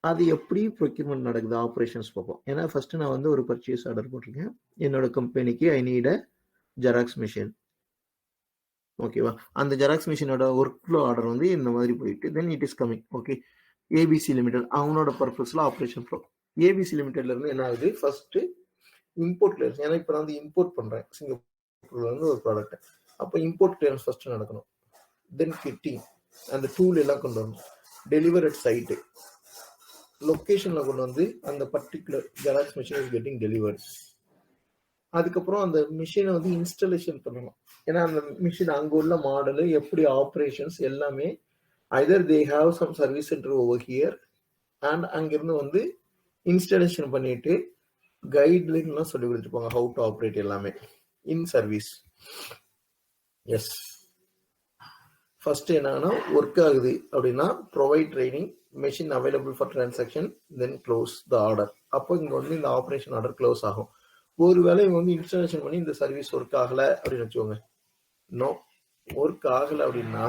அது எப்படி ப்ரொக்யூர்மெண்ட் நடக்குது, ஆப்ரேஷன்ஸ் பார்ப்போம். ஏன்னா ஃபர்ஸ்ட் நான் வந்து ஒரு பர்ச்சேஸ் ஆர்டர் போட்டிருக்கேன் என்னோட கம்பெனிக்கு. I need a xerox machine, ஓகேவா? அந்த ஜெராக்ஸ் மிஷினோட ஒர்க் ஃப்ளோ ஆர்டர் வந்து இந்த மாதிரி போயிட்டு then it is coming, okay. ABC limited அவனோட பர்பஸ்ல ஆப்ரேஷன் ஃப்ளோ. ஏபிசி லிமிடெட்ல இருந்து என்ன ஆகுது, ஃபர்ஸ்ட் இம்போர்ட் கிளியரன்ஸ். ஏன்னா இப்போ நான் வந்து இம்போர்ட் பண்றேன் சிங்கப்பூர்ல இருந்து ஒரு ப்ராடக்ட், அப்போ இம்போர்ட் கிளியரன்ஸ் ஃபர்ஸ்ட் நடக்கணும். தென் ஃபிட்டிங், அந்த டூல் எல்லாம் கொண்டு வரணும். டெலிவர் அட் சைட்டு, லொக்கேஷன்ல கொண்டு வந்து அந்த particular xerox machine is getting delivered. அதுக்கப்புறம் அந்த மிஷினை வந்து இன்ஸ்டாலேஷன் பண்ணணும். ஏன்னா அந்த மிஷின் அங்கே உள்ள மாடலு எப்படி ஆப்ரேஷன்ஸ் எல்லாமே either they have some service centre over here and அங்கிருந்து வந்து இன்ஸ்டாலேஷன் பண்ணிட்டு கைட்லைன்லாம் சொல்லி கொடுத்துருப்பாங்க ஹவு டு ஆப்ரேட் எல்லாமே இன் சர்வீஸ். எஸ், ஃபர்ஸ்ட் என்னன்னா ஒர்க் ஆகுது அப்படின்னா provide training, machine available for transaction, then close the order. அப்போ இங்கே வந்து இந்த ஆப்ரேஷன் ஆர்டர் க்ளோஸ் ஆகும். ஒருவேளை இவங்க வந்து இன்ஸ்டாலேஷன் பண்ணி இந்த சர்வீஸ் ஒர்க் ஆகலை அப்படின்னு வச்சுக்கோங்க, நோ ஒர்க் ஆகலை அப்படின்னா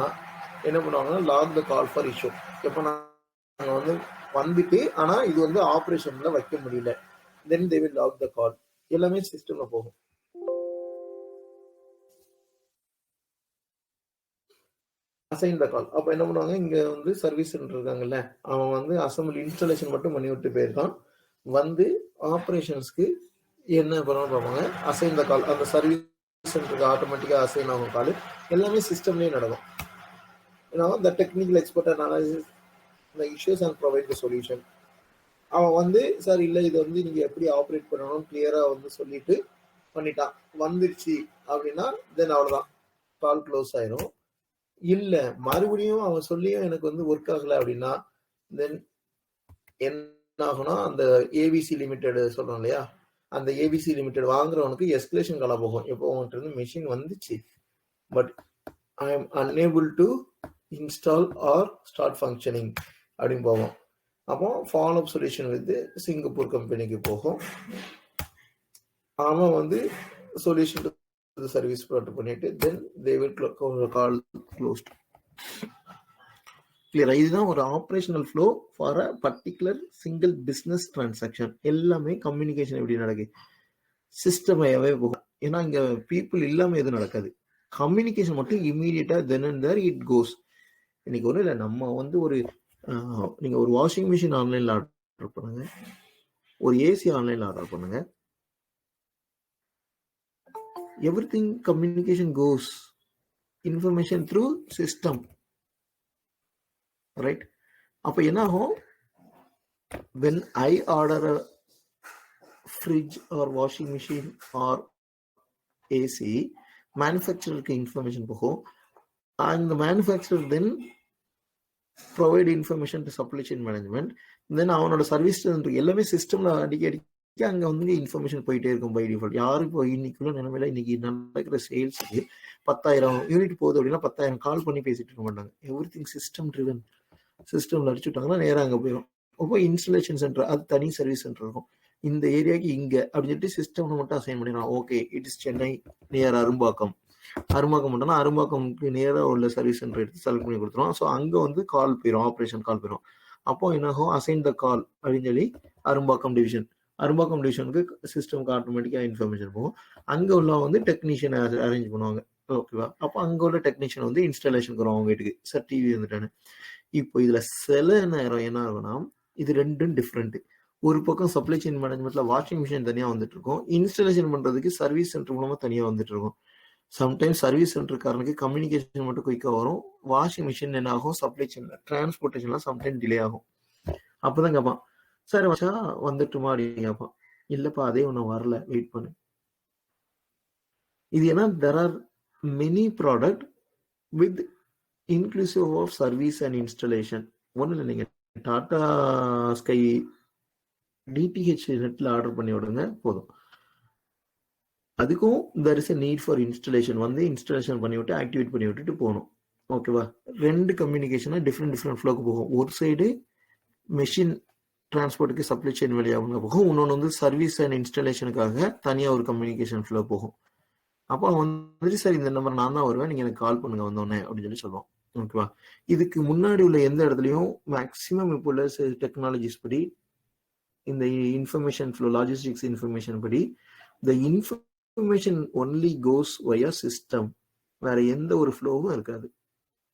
என்ன பண்ணுவாங்கன்னா log the call for issue. எப்போ நாங்கள் வந்து வந்துட்டு ஆனால் இது வந்து ஆப்ரேஷனில் வைக்க முடியல, தென் தே வில் லாக் த கால். எல்லாமே சிஸ்டமில் போகும். அசைன் த கால். அப்போ என்ன பண்ணுவாங்க, இங்கே வந்து சர்வீஸ் சென்டர் இருக்காங்கல்ல, அவன் வந்து அசம்பிள் இன்ஸ்டாலேஷன் மட்டும் பண்ணி விட்டு போயிருக்கான். வந்து ஆப்ரேஷன்ஸ்க்கு என்ன பண்ணணும் பார்ப்பாங்க, அசைன் த கால். அந்த சர்வீஸ் சென்டருக்கு ஆட்டோமேட்டிக்காக அசைன் ஆகும் கால். எல்லாமே சிஸ்டம்லேயே நடக்கும். ஏன்னா த technical expert analysis the issues and provide the solution. அவன் வந்து சார் இல்லை இது வந்து நீங்கள் எப்படி ஆப்ரேட் பண்ணணும் கிளியராக வந்து சொல்லிட்டு பண்ணிட்டான், வந்துருச்சு அப்படின்னா தென் அவ்வளோதான், கால் க்ளோஸ் ஆயிரும். இல்ல மறுபடியும் அவன் சொல்லியும் எனக்கு வந்து ஒர்க் ஆகல அப்படின்னா தென் என்ன ஆகும்னா அந்த ஏபிசி லிமிடெட் சொல்றோம் இல்லையா, அந்த ஏபிசி லிமிடெட் வாங்குறவனுக்கு எஸ்கலேஷன் காலா போகும். எப்போ உங்கள்கிட்ட இருந்து மிஷின் வந்துச்சு but I am unable to install or start functioning அப்படின்னு போகும். அப்போ follow up solution with Singapore கம்பெனிக்கு போகும். அவன் வந்து சொல்யூஷன் சர்வீஸ் ப்ரொவைட் பண்ணிட்டு தென் தே வில் கால் க்ளோஸ்ட். கிளியரா? இதுதான் ஒரு operational flow for a particular single business transaction. எல்லாமே கம்யூனிகேஷன் எப்படி நடக்குது, சிஸ்டமையாவே போகும். ஏன்னா இங்க பீப்புள் இல்லாம எதுவும் நடக்காது, கம்யூனிகேஷன் மட்டும் இமீடியட்டா then and there it goes. இன்னைக்கு ஒன்றும் இல்லை, நம்ம வந்து ஒரு நீங்க ஒரு வாஷிங் மிஷின் ஆன்லைன்ல ஆர்டர் பண்ணுங்க, ஒரு ஏசி ஆன்லைன்ல ஆர்டர் பண்ணுங்க, everything communication goes, information through system, right? அப்ப என்ன ஆகும், when I order a fridge or washing machine or AC, manufacturerக்கு information போகும், and the manufacturer then provide information to supply chain management, then அவனோட service எல்லாமே சிஸ்டம்ல அடிக்கடி அங்க வந்து இன்ஃபர்மேஷன் போயிட்டே இருக்கும் பை டிஃபால்ட். யாரும் இப்போ இன்னைக்குள்ள நிலைமையில இன்னைக்கு நடக்கிற சேல்ஸுக்கு 10,000 யூனிட் போகுது அப்படின்னா 10,000 கால் பண்ணி பேசிட்டு இருக்க மாட்டாங்க. Every thing system driven. சிஸ்டம்ல அடிச்சுட்டாங்கன்னா நேராக அங்கே போயிடும். அப்போ இன்ஸ்டாலேஷன் சென்டர் அது தனி சர்வீஸ் சென்டர் இருக்கும். இந்த ஏரியாவுக்கு இங்க அப்படின்னு சொல்லிட்டு சிஸ்டம்ல மட்டும் அசைன் பண்ணிடலாம். Okay, it is Chennai near Arumbakkam. Arumbakkam மட்டும்னா அரும்பாக்கம்க்கு நேராக உள்ள சர்வீஸ் சென்டர் எடுத்து செலக்ட் பண்ணி கொடுத்துருவோம். ஸோ அங்கே வந்து கால் போயிடும், ஆப்ரேஷன் கால் போயிடும். அப்போ என்னாகும், அசைன் த கால் அப்படின்னு சொல்லி அரும்பாக்கம் டிவிஷன், அரும்பாக்கம் டிவிஷனுக்கு சிஸ்டம்க்கு ஆட்டோமேட்டிக்காக இன்ஃபர்மேஷன் போகும். அங்கே உள்ள வந்து டெக்னீஷியன் அரேஞ்ச் பண்ணுவாங்க, ஓகேவா? அப்போ அங்கே உள்ள டெக்னீஷியன் வந்து இன்ஸ்டாலேஷனுக்கு வரும் அவங்க வீட்டுக்கு. சார் டிவி வந்துட்டானு. இப்போ இதுல சில நேரம் என்ன ஆகும்னா, இது ரெண்டும் டிஃப்ரெண்ட். ஒரு பக்கம் சப்ளை செயின் மேனேஜ்மெண்ட்ல வாஷிங் மிஷின் தனியா வந்துட்டு இருக்கும், இன்ஸ்டாலேஷன் பண்றதுக்கு சர்வீஸ் சென்டர் மூலமா தனியா வந்துட்டு இருக்கும். சம்டைம்ஸ் சர்வீஸ் சென்டருக்காரனுக்கு கம்யூனிகேஷன் மட்டும் குயிக்கா வரும், வாஷிங் மிஷின் என்ன ஆகும், சப்ளை செயின்ல டிரான்ஸ்போர்டேஷன்லாம் சம்டைம் டிலே ஆகும். அப்பதான் கேட்பான், சார் வச்சா வந்துட்டுமா அப்படின்னு கேட்பான். இல்லப்பா அதே ஒன்றும் வரல, வெயிட் பண்ணு. இது ஏன்னா there are many product with inclusive of service and installation. ஒன்றும் இல்லை, நீங்கள் டாடா ஸ்கை டிடிஹெச் நெட்டில் ஆர்டர் பண்ணி விடுங்க போதும். அதுக்கும் there is a need for installation. வந்து இன்ஸ்டாலேஷன் பண்ணி விட்டு ஆக்டிவேட் பண்ணி விட்டுட்டு போகணும். ஓகேவா? 2 கம்யூனிகேஷனாக டிஃப்ரெண்ட் ஃப்ளோக்கு போகும். ஒரு சைடு மெஷின் டிரான்ஸ்போர்ட்டுக்கு சப்ளை செயின் வழியாக போகும், இன்னொன்று வந்து சர்வீஸ் அண்ட் இன்ஸ்டாலேஷனுக்காக தனியாக ஒரு கம்யூனிகேஷன் ஃப்ளோ போகும். அப்போ வந்துட்டு சார் இந்த நம்பர் நான் தான் வருவேன், நீங்கள் எனக்கு கால் பண்ணுங்க வந்தோடனே அப்படின்னு சொல்லி சொல்லுவோம். ஓகேவா? இதுக்கு முன்னாடி உள்ள எந்த இடத்துலையும் மேக்சிமம் இப்போ உள்ள டெக்னாலஜிஸ் படி, இந்த இன்ஃபர்மேஷன் ஃப்ளோ லாஜிஸ்டிக்ஸ் இன்ஃபர்மேஷன் படி, the information only goes via system. வேற எந்த ஒரு ஃப்ளோவும் இருக்காது.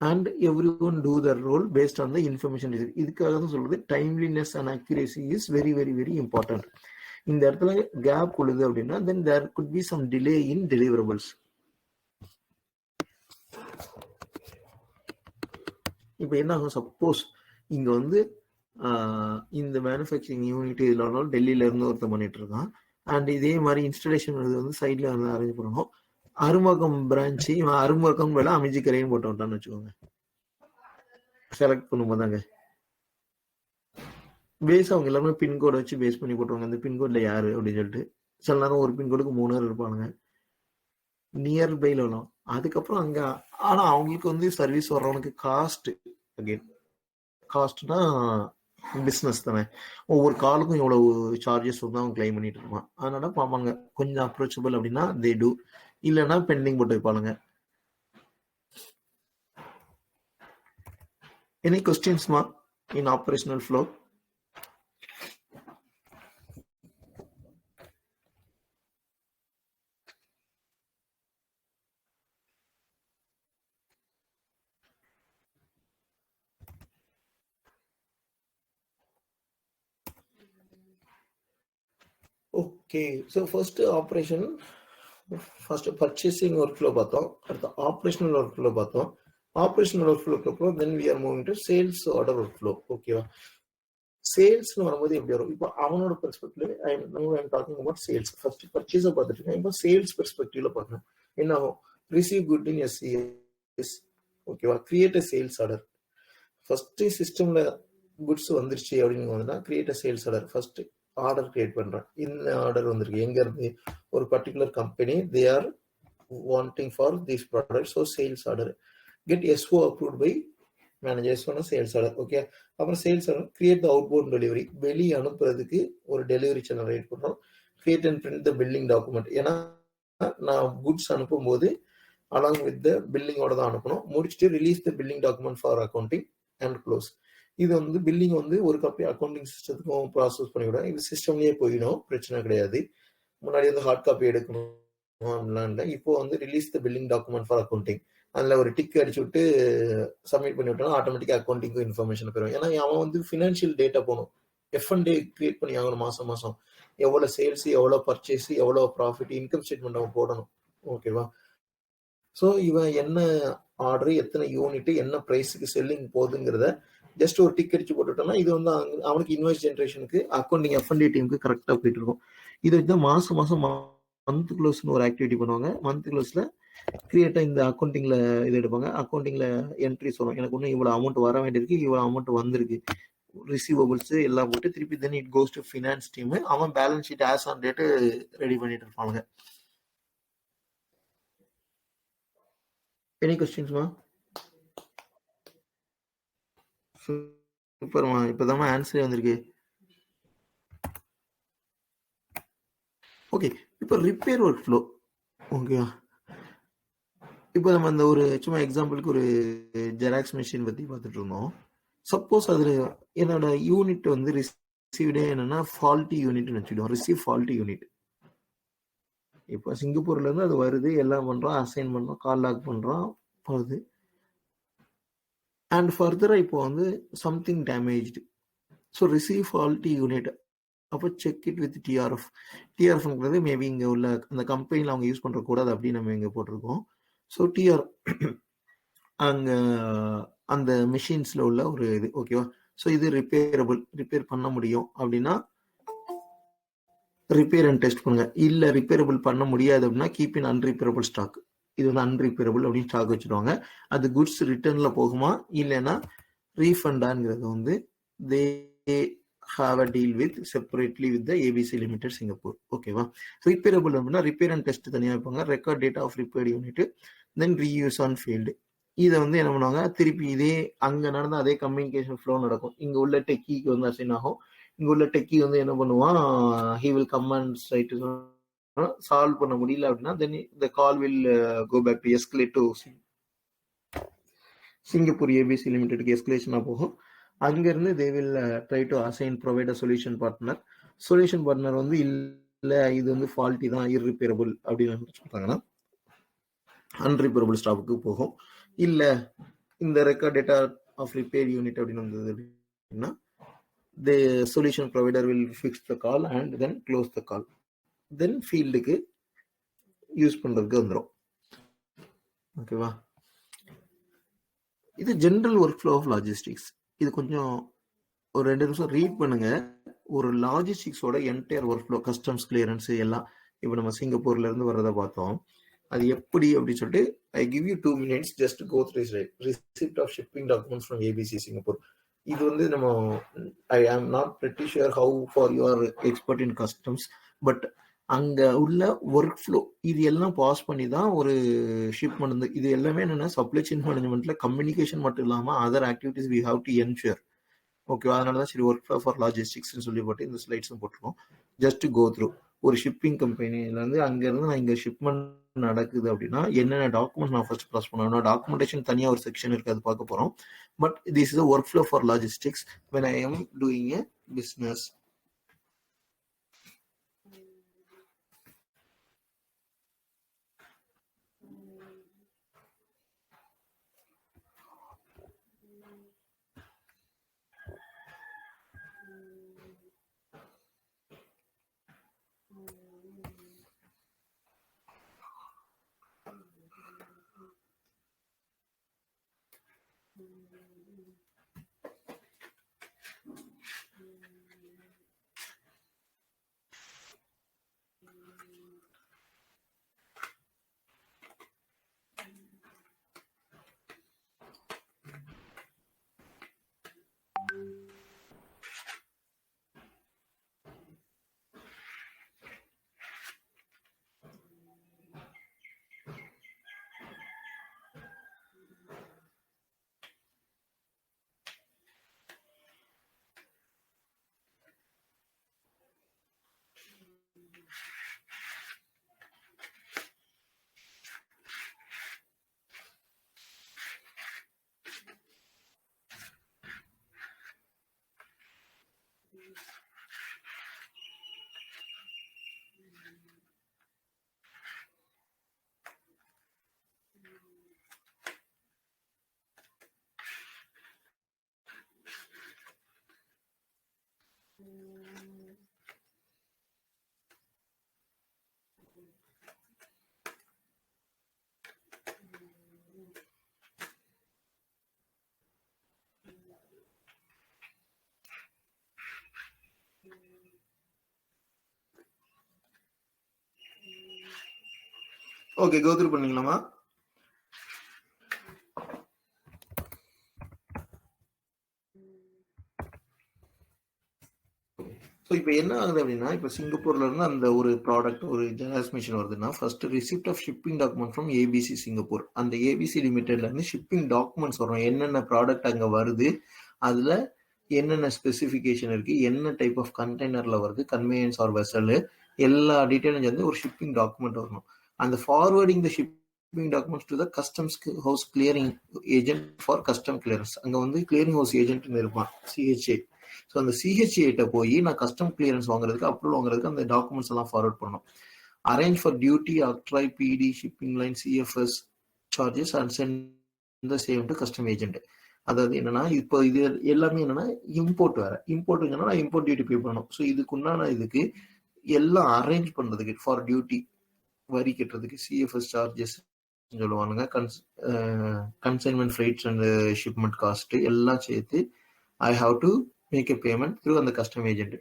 and everyone do their role based on the information. இதுக்காக தான் சொல்றது timeliness and accuracy is very very very important. இந்த இடத்துல கேப் உள்ளது அப்படின்னா then there could be some delay in deliverables. இப்போ என்ன ஆகும், சப்போஸ் இங்க வந்து இந்த மேனுஃபேக்சரிங் யூனிட் இதில் டெல்லியில இருந்து ஒருத்தர் பண்ணிட்டு இருக்கான், அண்ட் இதே மாதிரி இன்ஸ்டாலேஷன் வந்து சைட்ல வந்து அரேஞ்ச் பண்ணணும். அரும்பாக்கம் பிரான்ச்சு இவன் அரும்பாக்கம் வேலை அமைச்சிக்கரையும் போட்டு விட்டான்னு வச்சுக்கோங்க. செலக்ட் பண்ணும்போது தாங்க பேஸ் அவங்க எல்லாமே பின்கோடை வச்சு பேஸ் பண்ணி போட்டுருவாங்க. அந்த பின்கோட்ல யாரு அப்படின்னு சொல்லிட்டு சில நேரம் ஒரு பின்கோடுக்கு 3 பேர் இருப்பானுங்க நியர்பைல வரும். அதுக்கப்புறம் அங்க ஆனா அவங்களுக்கு வந்து சர்வீஸ் வர்றவனுக்கு காஸ்ட், அகைன் காஸ்ட்னா பிஸ்னஸ் தானே, ஒவ்வொரு காலுக்கும் எவ்வளவு சார்ஜஸ் வந்து அவங்க கிளைம் பண்ணிட்டு இருப்பான். அதனால பார்ப்பாங்க கொஞ்சம் அப்ரோச்சபிள் அப்படின்னா தே டூ, இல்லைன்னா பெண்டிங் போட்டு வைப்பாளுங்க. எனி கொஸ்டின்ஸ்மா in operational flow? Okay, so first operation, first purchasing work flow பார்த்தோம், அடுத்து ஆப்ரேஷனல் ஒர்க் ஃப்ளோ பார்த்தோம். ஆப்ரேஷனல் ஒர்க் ஃப்ளோக்கு அப்புறம் then we are moving to sales order work flow. ஓகேவா? சேல்ஸ்னு வரும்போது எப்படி வரும்? இப்போ அவனோட perspective I am talking about sales. First பர்ச்சேஸை பார்த்துட்டு இருக்கேன், இப்போ சேல்ஸ் பெர்ஸ்பெக்டிவ்ல பார்க்கணும். என்ன ஆகும்? Receive good in SCS. ஓகேவா? Create a sales order. First சிஸ்டம்ல குட்ஸ் வந்துருச்சு அப்படின்னு வந்தா create a sales order. First order create பண்றேன். இந்த ஆர்டர் வந்திருக்கு எங்க இருந்து? ஒரு particular company, they are wanting for this product, so sales order. Get SO approved by manager, சொன்ன சேல்ஸ் ஆர்டர். ஓகே, அப்புறம் sales order create the outbound delivery. வெளியே அனுப்புறதுக்கு ஒரு டெலிவரி ஜெனரேட் பண்றோம். Create and print the billing document. ஏன்னா நான் goods அனுப்பும் போது அலாங் வித் த பில்லிங்கோட தான் அனுப்பணும். முடிச்சுட்டு release the billing document for accounting and close. இது வந்து பில்லிங் வந்து ஒரு காப்பி அக்கௌண்டிங் சிஸ்டத்துக்கும் ப்ராசஸ் பண்ணிவிடும். இது சிஸ்டம்லயே போயிடும், பிரச்சனை கிடையாது. முன்னாடி வந்து ஹார்ட் காப்பி எடுக்கணும் அப்படிலாம் இல்லை. இப்போ வந்து release the billing document for accounting, அதில் ஒரு டிக் அடிச்சு விட்டு சப்மிட் பண்ணி விட்டோம்னா ஆட்டோமேட்டிக்காக அக்கௌண்டிங்கும் இன்ஃபர்மேஷன் போயிடும். ஏன்னா அவன் வந்து ஃபினான்ஷியல் டேட்டா போகணும், F&A கிரியேட் பண்ணி ஆகணும். மாசம் மாசம் எவ்வளோ சேல்ஸ், எவ்வளோ பர்ச்சேஸ், எவ்வளோ ப்ராஃபிட், இன்கம் ஸ்டேட்மெண்ட் அவன் போடணும். ஓகேவா? ஸோ இவன் என்ன ஆர்டர், எத்தனை யூனிட், என்ன ப்ரைஸுக்கு செல்லிங் போகுதுங்கிறத ஜஸ்ட் ஒரு டிக் அடிச்சு போட்டுட்டோம்னா இது வந்து அவனுக்கு இன்வாய்ஸ் ஜென்ரேஷனுக்கு அக்கௌண்டிங் F&A டீமுக்கு கரெக்டாக போயிட்டு இருக்கும். இது வச்சு தான் மாசம் மாசம் மந்த் க்ளோஸ்னு ஒரு ஆக்டிவிட்டி பண்ணுவாங்க. மந்த் க்ளோஸ்ல கிரியேட்டா இந்த அக்கௌண்டிங்ல இது எடுப்பாங்க. அக்கௌண்டிங்ல என்ட்ரிஸ் வரும், எனக்கு இன்னும் இவ்வளவு அமௌண்ட் வர வேண்டியிருக்கு, இவ்வளவு அமௌண்ட் வந்திருக்கு, ரிசீவபிள்ஸ் எல்லாம் போட்டு திருப்பி then it goes to finance team. அவன் balance sheet as on date ready பண்ணிட்டு இருப்பாங்க. எனி கொஸ்டின்ஸ்மா? சூப்பர்மா, இப்பதான் ஆன்சரே வந்திருக்கு. ஓகே, இப்போ ரிப்பேர் ஒர்க் ஃப்ளோ. ஓகேவா? இப்போ நம்ம அந்த ஒரு சும்மா எக்ஸாம்பிளுக்கு ஒரு ஜெராக்ஸ் மிஷின் பத்தி பார்த்துட்டு இருந்தோம். சப்போஸ் அதுல என்னோட யூனிட் வந்து ரிசீவ்டே என்னன்னா ஃபால்ட்டி யூனிட்னு வச்சுக்கிடுவோம். Receive faulty unit. இப்போ சிங்கப்பூர்ல இருந்து அது வருது, எல்லாம் பண்றோம், அசைன் பண்றோம், கால் லாக் பண்றோம், போகுது. அண்ட் ஃபர்தரா இப்போ வந்து something damaged, so receive faulty unit. அப்போ செக் இட் வித் டிஆர்எஃப். டிஆர்எஃப்ங்கிறது மேபி இங்கே உள்ள அந்த கம்பெனியில் அவங்க யூஸ் பண்ணுற கூடாது அப்படின்னு நம்ம இங்கே போட்டிருக்கோம். ஸோ டிஆர் அங்கே அந்த மிஷின்ஸில் உள்ள ஒரு இது. ஓகேவா? ஸோ இது ரிப்பேரபிள், ரிப்பேர் பண்ண முடியும் அப்படின்னா ரிப்பேர் அண்ட் டெஸ்ட் பண்ணுங்க. இல்லை ரிப்பேரபிள் பண்ண முடியாது அப்படின்னா கீப் இன் அன்ரிப்பேரபிள் ஸ்டாக். இது வந்து அன்ரிப்பேரபிள் அப்படின்னு ஸ்டாக் வச்சுருவாங்க. அது குட்ஸ் ரிட்டர்ன்ல போகுமா இல்லைன்னா ரீஃபண்டாங்கிறது வந்து தே have a deal with separately with the ABC Limited Singapore. ஓகேவா? ரிப்பேரபிள் அப்படின்னா ரிப்பேர் அண்ட் டெஸ்ட் தனியாக வைப்பாங்க. Record data of repaired unit, then reuse on field. இதை வந்து என்ன பண்ணுவாங்க, திருப்பி இதே அங்கே நடந்த அதே கம்யூனிகேஷன் ஃப்ளோ நடக்கும். இங்கே உள்ள டெக்கிக்கு வந்து அசைன் ஆகும். இங்கே உள்ள டெக்கி வந்து என்ன பண்ணுவான், he will come and write solve பண்ண முடியல அப்படின்னா then the call will go back to escalate to Singapore ABC லிமிடெடுக்கு எஸ்கலேஷனாக போகும். அங்கேருந்து they will try to assign provide a solution partner. Solution partner வந்து இல்லை இது வந்து ஃபால்ட்டி தான், இர்ரிப்பேரபிள் அப்படின்னு சொல்லிட்டாங்கன்னா அன்ரிப்பேரபிள் ஸ்டாஃபுக்கு போகும். இல்லை இந்த record data of repair unit அப்படின்னு வந்தது அப்படின்னா the solution provider will fix the call and then close the call. Then ஃபீல்டுக்கு யூஸ் பண்ணுறதுக்கு வந்துடும். ஓகேவா? இது general work flow of logistics. இது கொஞ்சம் ஒரு 2 நிமிஷம் ரீட் பண்ணுங்க. ஒரு லாஜிஸ்டிக்ஸோட entire work flow, customs clearance எல்லாம் இப்போ நம்ம சிங்கப்பூர்ல இருந்து வர்றதை பார்த்தோம். அது எப்படி அப்படின்னு சொல்லிட்டு I give you 2 minutes just go through receipt of shipping documents from ABC Singapore. இது வந்து நம்ம I am not pretty sure how far you are expert in customs, but அங்க உள்ள ஒர்க் ஃப்ளோ இது எல்லாம் பாஸ் பண்ணி தான் ஒரு ஷிப்மெண்ட் வந்து இது எல்லாமே என்னன்னா சப்ளை செயின் மேனேஜ்மெண்ட்ல கம்யூனிகேஷன் மட்டும் இல்லாம other activities we have to ensure. ஓகேவா? அதனால தான் சரி ஒர்க் ஃப்ளோ ஃபார் லாஜிஸ்டிக்ஸ்னு சொல்லி போட்டு இந்த ஸ்லைட்ஸும் போட்டுருக்கோம். Just go through. ஒரு ஷிப்பிங் கம்பெனில இருந்து அங்கேருந்து நான் இங்கே ஷிப்மெண்ட் நடக்குது அப்படின்னா என்னென்ன டாக்குமெண்ட் நான் ஃபர்ஸ்ட் ப்ராசஸ் பண்ணணும். டாக்குமெண்டேஷன் தனியாக ஒரு செக்ஷன் இருக்கு, அது பார்க்க போகிறோம். But this is workflow for logistics when I am doing a business. Okay, go through பண்ணிக்கலாமா? ஸோ இப்போ என்ன ஆகுது அப்படின்னா, இப்போ சிங்கப்பூர்ல இருந்து அந்த ஒரு ப்ராடக்ட் ஒரு ஜெராக்ஸ் மிஷின் வருதுன்னா first receipt of shipping document from ABC Singapore. அந்த ஏபிசி லிமிடெட்ல இருந்து ஷிப்பிங் டாக்குமெண்ட்ஸ் வரும். என்னென்ன ப்ராடக்ட் அங்கே வருது, அதுல என்னென்ன ஸ்பெசிஃபிகேஷன் இருக்கு, என்ன டைப் ஆஃப் கண்டெய்னர்ல வருது, கன்வேயன்ஸ் ஆர் வெசல், எல்லா டீட்டெயிலும் சேர்ந்து ஒரு ஷிப்பிங் டாக்குமெண்ட் வரணும். அந்த forwarding the shipping documents to the customs house clearing agent for custom clearance. அங்கே வந்து கிளியரிங் ஹவுஸ் ஏஜென்ட்னு இருப்பான், சிஹெச்ஏ. ஸோ அந்த சிஹெச்ஏட்ட போய் நான் கஸ்டம் கிளியரன்ஸ் வாங்குறதுக்கு, அப்ரூவல் வாங்குறதுக்கு அந்த டாக்குமெண்ட்ஸ் எல்லாம் ஃபார்வர்ட் பண்ணணும். அரேஞ்ச் ஃபார் டியூட்டி, அக்ட்ராய், பிடி, shipping line, CFS charges and send the same to custom agent. அதாவது என்னன்னா, இப்போ இது எல்லாமே என்னன்னா இம்போர்ட் வேற. இம்போர்ட்டுங்கன்னா நான் இம்போர்ட் டியூட்டி பே பண்ணணும். ஸோ இதுக்குண்டான இதுக்கு எல்லாம் அரேஞ்ச் பண்றதுக்கு ஃபார் டியூட்டி, வரி கட்டுறதுக்கு சிஎஃப்எஸ் சார்ஜஸ் சொல்லுவானுங்க, consignment freights and shipment cost எல்லாம் சேர்த்து I have to make a payment through அந்த கஸ்டம் ஏஜென்ட்.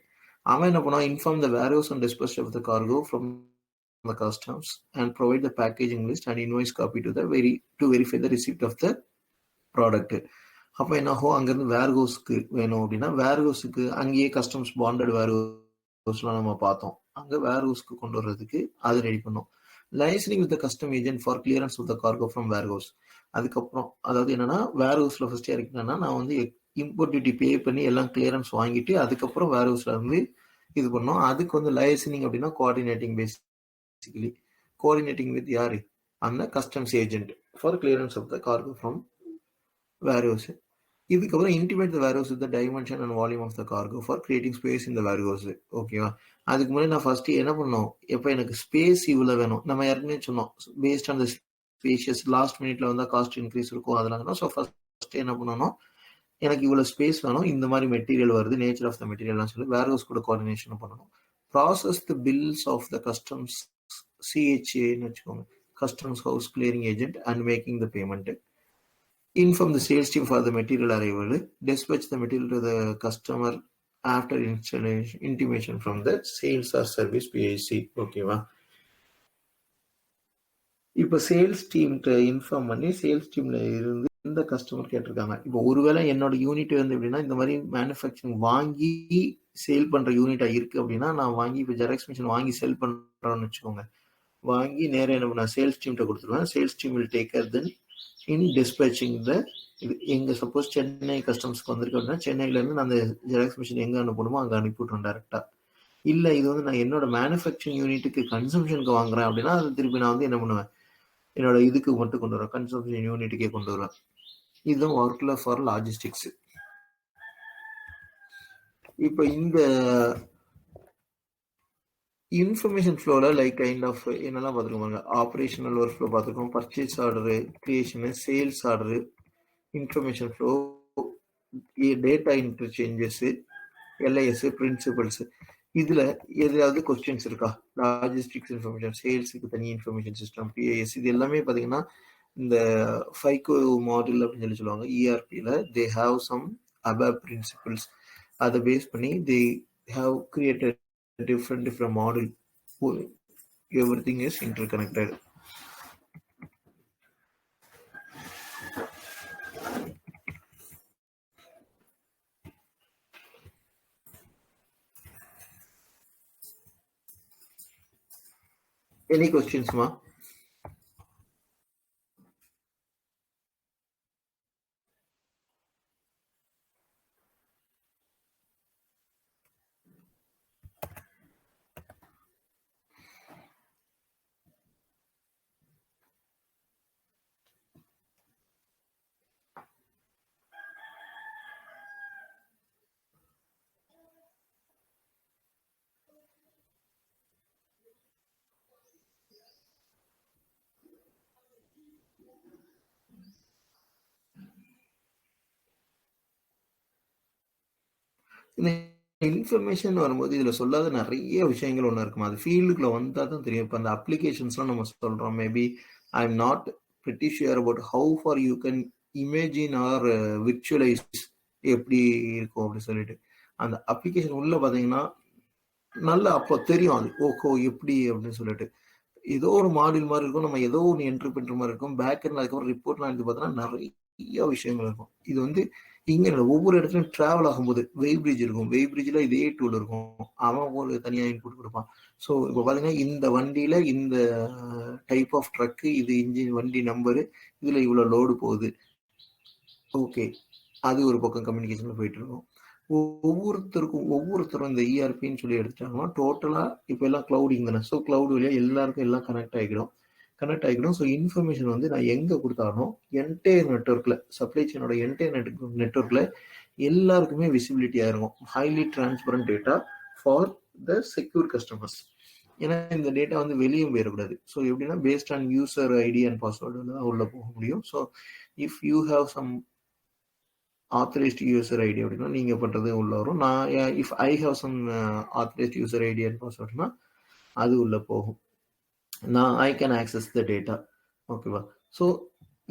அவன் என்ன பண்ணுவான், inform the warehouse and dispose of the cargo from the customs and provide the packaging list and invoice copy to verify the receipt of the product. அப்போ என்ன ஆகும், அங்கேருந்து வேர்ஹவுஸ்க்கு வேணும் அப்படின்னா வேர்ஹவுஸுக்கு அங்கேயே கஸ்டம்ஸ் பாண்டட் வேர்ஹவுஸ்லாம் நம்ம பார்த்தோம். அங்கே வேர்ஹவுஸ்க்கு கொண்டு வர்றதுக்கு அது ரெடி பண்ணோம். Liaisoning with custom agent for clearance of the cargo from warehouse. அதுக்கப்புறம் அதாவது என்னன்னா வேர்ஹவுஸில் ஃபர்ஸ்ட் இறக்கினா நான் வந்து இம்போர்ட் டியூட்டி பே பண்ணி எல்லாம் கிளியரன்ஸ் வாங்கிட்டு அதுக்கப்புறம் வேர்ஹவுஸ்ல இருந்து இது பண்ணோம். அதுக்கு வந்து லைசனிங் அப்படின்னா பேசிக்கலி கோஆர்டினேட்டிங் வித் யாரு, அந்த customs agent for clearance of the cargo from warehouse. இதுக்கப்புறம் intimate the warehouse with the dimension and volume of the cargo for creating space in the warehouse. ஓகேவா? அதுக்கு முன்னாடி நான் ஃபர்ஸ்ட் என்ன பண்ணோம், எப்போ எனக்கு ஸ்பேஸ் இவ்வளோ வேணும், நம்ம ஏற்கனவே சொன்னோம் based on the spacious last மினிட்ல வந்து காஸ்ட் இன்க்ரீஸ் இருக்கும் அதெல்லாம். ஸோ ஃபர்ஸ்ட் என்ன பண்ணணும், எனக்கு இவ்வளோ ஸ்பேஸ் வேணும், இந்த மாதிரி மெட்டீரியல் வருது, நேச்சர் ஆஃப் த மெட்டீரியல்லாம் சொல்லி வேர்ஹவுஸ் கூட கோஆர்டினேஷன் பண்ணணும். Process the bills of the customs சிஹெச்ஏன்னு வச்சுக்கோங்க, customs house clearing agent and making the payment. Inform the sales team for the material arrival. Dispatch the material to the customer after intimation from the sales or service PIC. ஓகேவா? இப்போ sales டீம்கிட்ட inform பண்ணி sales டீம்ல இருந்து இந்த customer கேட்டிருக்காங்க. இப்போ ஒருவேளை என்னோட யூனிட் வந்து எப்படின்னா இந்த மாதிரி மேனுஃபேக்சரிங் வாங்கி சேல் பண்ற யூனிட்டா இருக்கு அப்படின்னா நான் வாங்கி இப்போ ஜெராக்ஸ் மிஷின் வாங்கி செல் பண்றோம்னு வச்சுக்கோங்க, வாங்கி நேரம் என்ன பண்ண சேல்ஸ் டீம்கிட்ட கொடுத்துருவேன். Sales team will take care then in dispatching the இது எங்க சப்போஸ் சென்னை கஸ்டம்ஸ்க்கு வந்திருக்கு அப்படின்னா சென்னையில இருந்து நான் அந்த ஜெராக்ஸ் மிஷின் எங்க அனுப்பணுமோ அங்கே அனுப்பிவிட்றோம் டேரக்டா. இல்லை இது வந்து நான் என்னோட மேனுஃபேக்சரிங் யூனிட்டுக்கு கன்சம்ஷனுக்கு வாங்குறேன் அப்படின்னா அது திருப்பி நான் வந்து என்ன பண்ணுவேன், என்னோட இதுக்கு மட்டும் கொண்டு வருவேன், கன்சம்ஷன் யூனிட்டுக்கே கொண்டு வருவேன். இதுதான் ஒர்க்ல ஃபார் லாஜிஸ்டிக்ஸ். இப்போ இந்த இன்ஃபர்மேஷன் ஃப்ளோல லைக் கைண்ட் ஆஃப் என்னெல்லாம் பார்த்துருக்கோங்க, ஆப்ரேஷனல் ஒர்க் ஃப்ளோ பார்த்துருக்கோம், purchase order, creation, sales order, information flow, data interchanges, LIS, principles. இதுல எதாவது கொஸ்டின்ஸ் இருக்கா? லாஜிஸ்டிக்ஸ் இன்ஃபர்மேஷன், சேல்ஸுக்கு தனி இன்ஃபர்மேஷன் சிஸ்டம், பிஐஎஸ், இது எல்லாமே பார்த்தீங்கன்னா இந்த ஃபைகோ மாடல் அப்படின்னு சொல்லுவாங்க. இஆர்பியில் they have some above principles. அதை பேஸ் பண்ணி they have created different model. Everything is interconnected. Any questions, ma? இந்த இன்ஃபர்மேஷன் வரும்போது இதுல சொல்லாத நிறைய விஷயங்கள் ஒன்று இருக்கும். அது ஃபீல்டுக்குள்ள வந்தால் தான் தெரியும். இப்போ அந்த அப்ளிகேஷன்ஸ்லாம் நம்ம சொல்றோம், maybe I am not pretty sure about how far you can imagine or virtualise எப்படி இருக்கும் அப்படின்னு சொல்லிட்டு. அந்த அப்ளிகேஷன் உள்ள பார்த்தீங்கன்னா நல்லா அப்போ தெரியும் அது ஓஹோ எப்படி அப்படின்னு சொல்லிட்டு. ஏதோ ஒரு மாடியூல் மாதிரி இருக்கும், நம்ம ஏதோ ஒன்று என்ட்ரி பண்ற மாதிரி இருக்கும். பேக் எண்ட் அதுக்கப்புறம் ரிப்போர்ட்லாம் எடுத்து பார்த்தோன்னா நிறைய விஷயங்கள் இருக்கும். இது வந்து இங்க ஒவ்வொரு இடத்துலையும் டிராவல் ஆகும்போது வெய்பிரிட்ஜ் இருக்கும், வெய்பிரிட்ஜில் இதே டூல் இருக்கும், அவன் ஒரு தனியாக இன்புட் கொடுப்பான். ஸோ இப்போ பார்த்தீங்கன்னா இந்த வண்டியில் இந்த டைப் ஆஃப் ட்ரக்கு, இது இன்ஜின் வண்டி நம்பரு, இதில் இவ்வளோ லோடு போகுது, ஓகே, அது ஒரு பக்கம் கம்யூனிகேஷனில் போயிட்டு இருக்கும். ஒவ்வொருத்தரும் இந்த இஆர்பின்னு சொல்லி எடுத்துட்டாங்கன்னா டோட்டலாக இப்போ எல்லாம் கிளவுடிங் தானே. ஸோ கிளவுட் வழியாக எல்லாருக்கும் எல்லாம் கனெக்ட் ஆகிடும். ஸோ இன்ஃபர்மேஷன் வந்து நான் எங்கே கொடுத்தாலும் என்டையர் நெட்ஒர்க்கில், சப்ளை செயினோட என்டையர் நெட்ஒர்க்கில் எல்லாருக்குமே விசிபிலிட்டியாக இருக்கும். Highly transparent data for the secure customers. ஏன்னா இந்த டேட்டா வந்து வெளியும் போயிடக்கூடாது. ஸோ எப்படின்னா based on user ID and password தான் உள்ள போக முடியும். So if you have some authorised user ID அப்படின்னா நீங்கள் பண்ணுறது உள்ள வரும். நான் if I have some authorised user ID and பாஸ்வேர்ட்னா அது உள்ள போகும். நான் I can access the data. ஓகேவா? ஸோ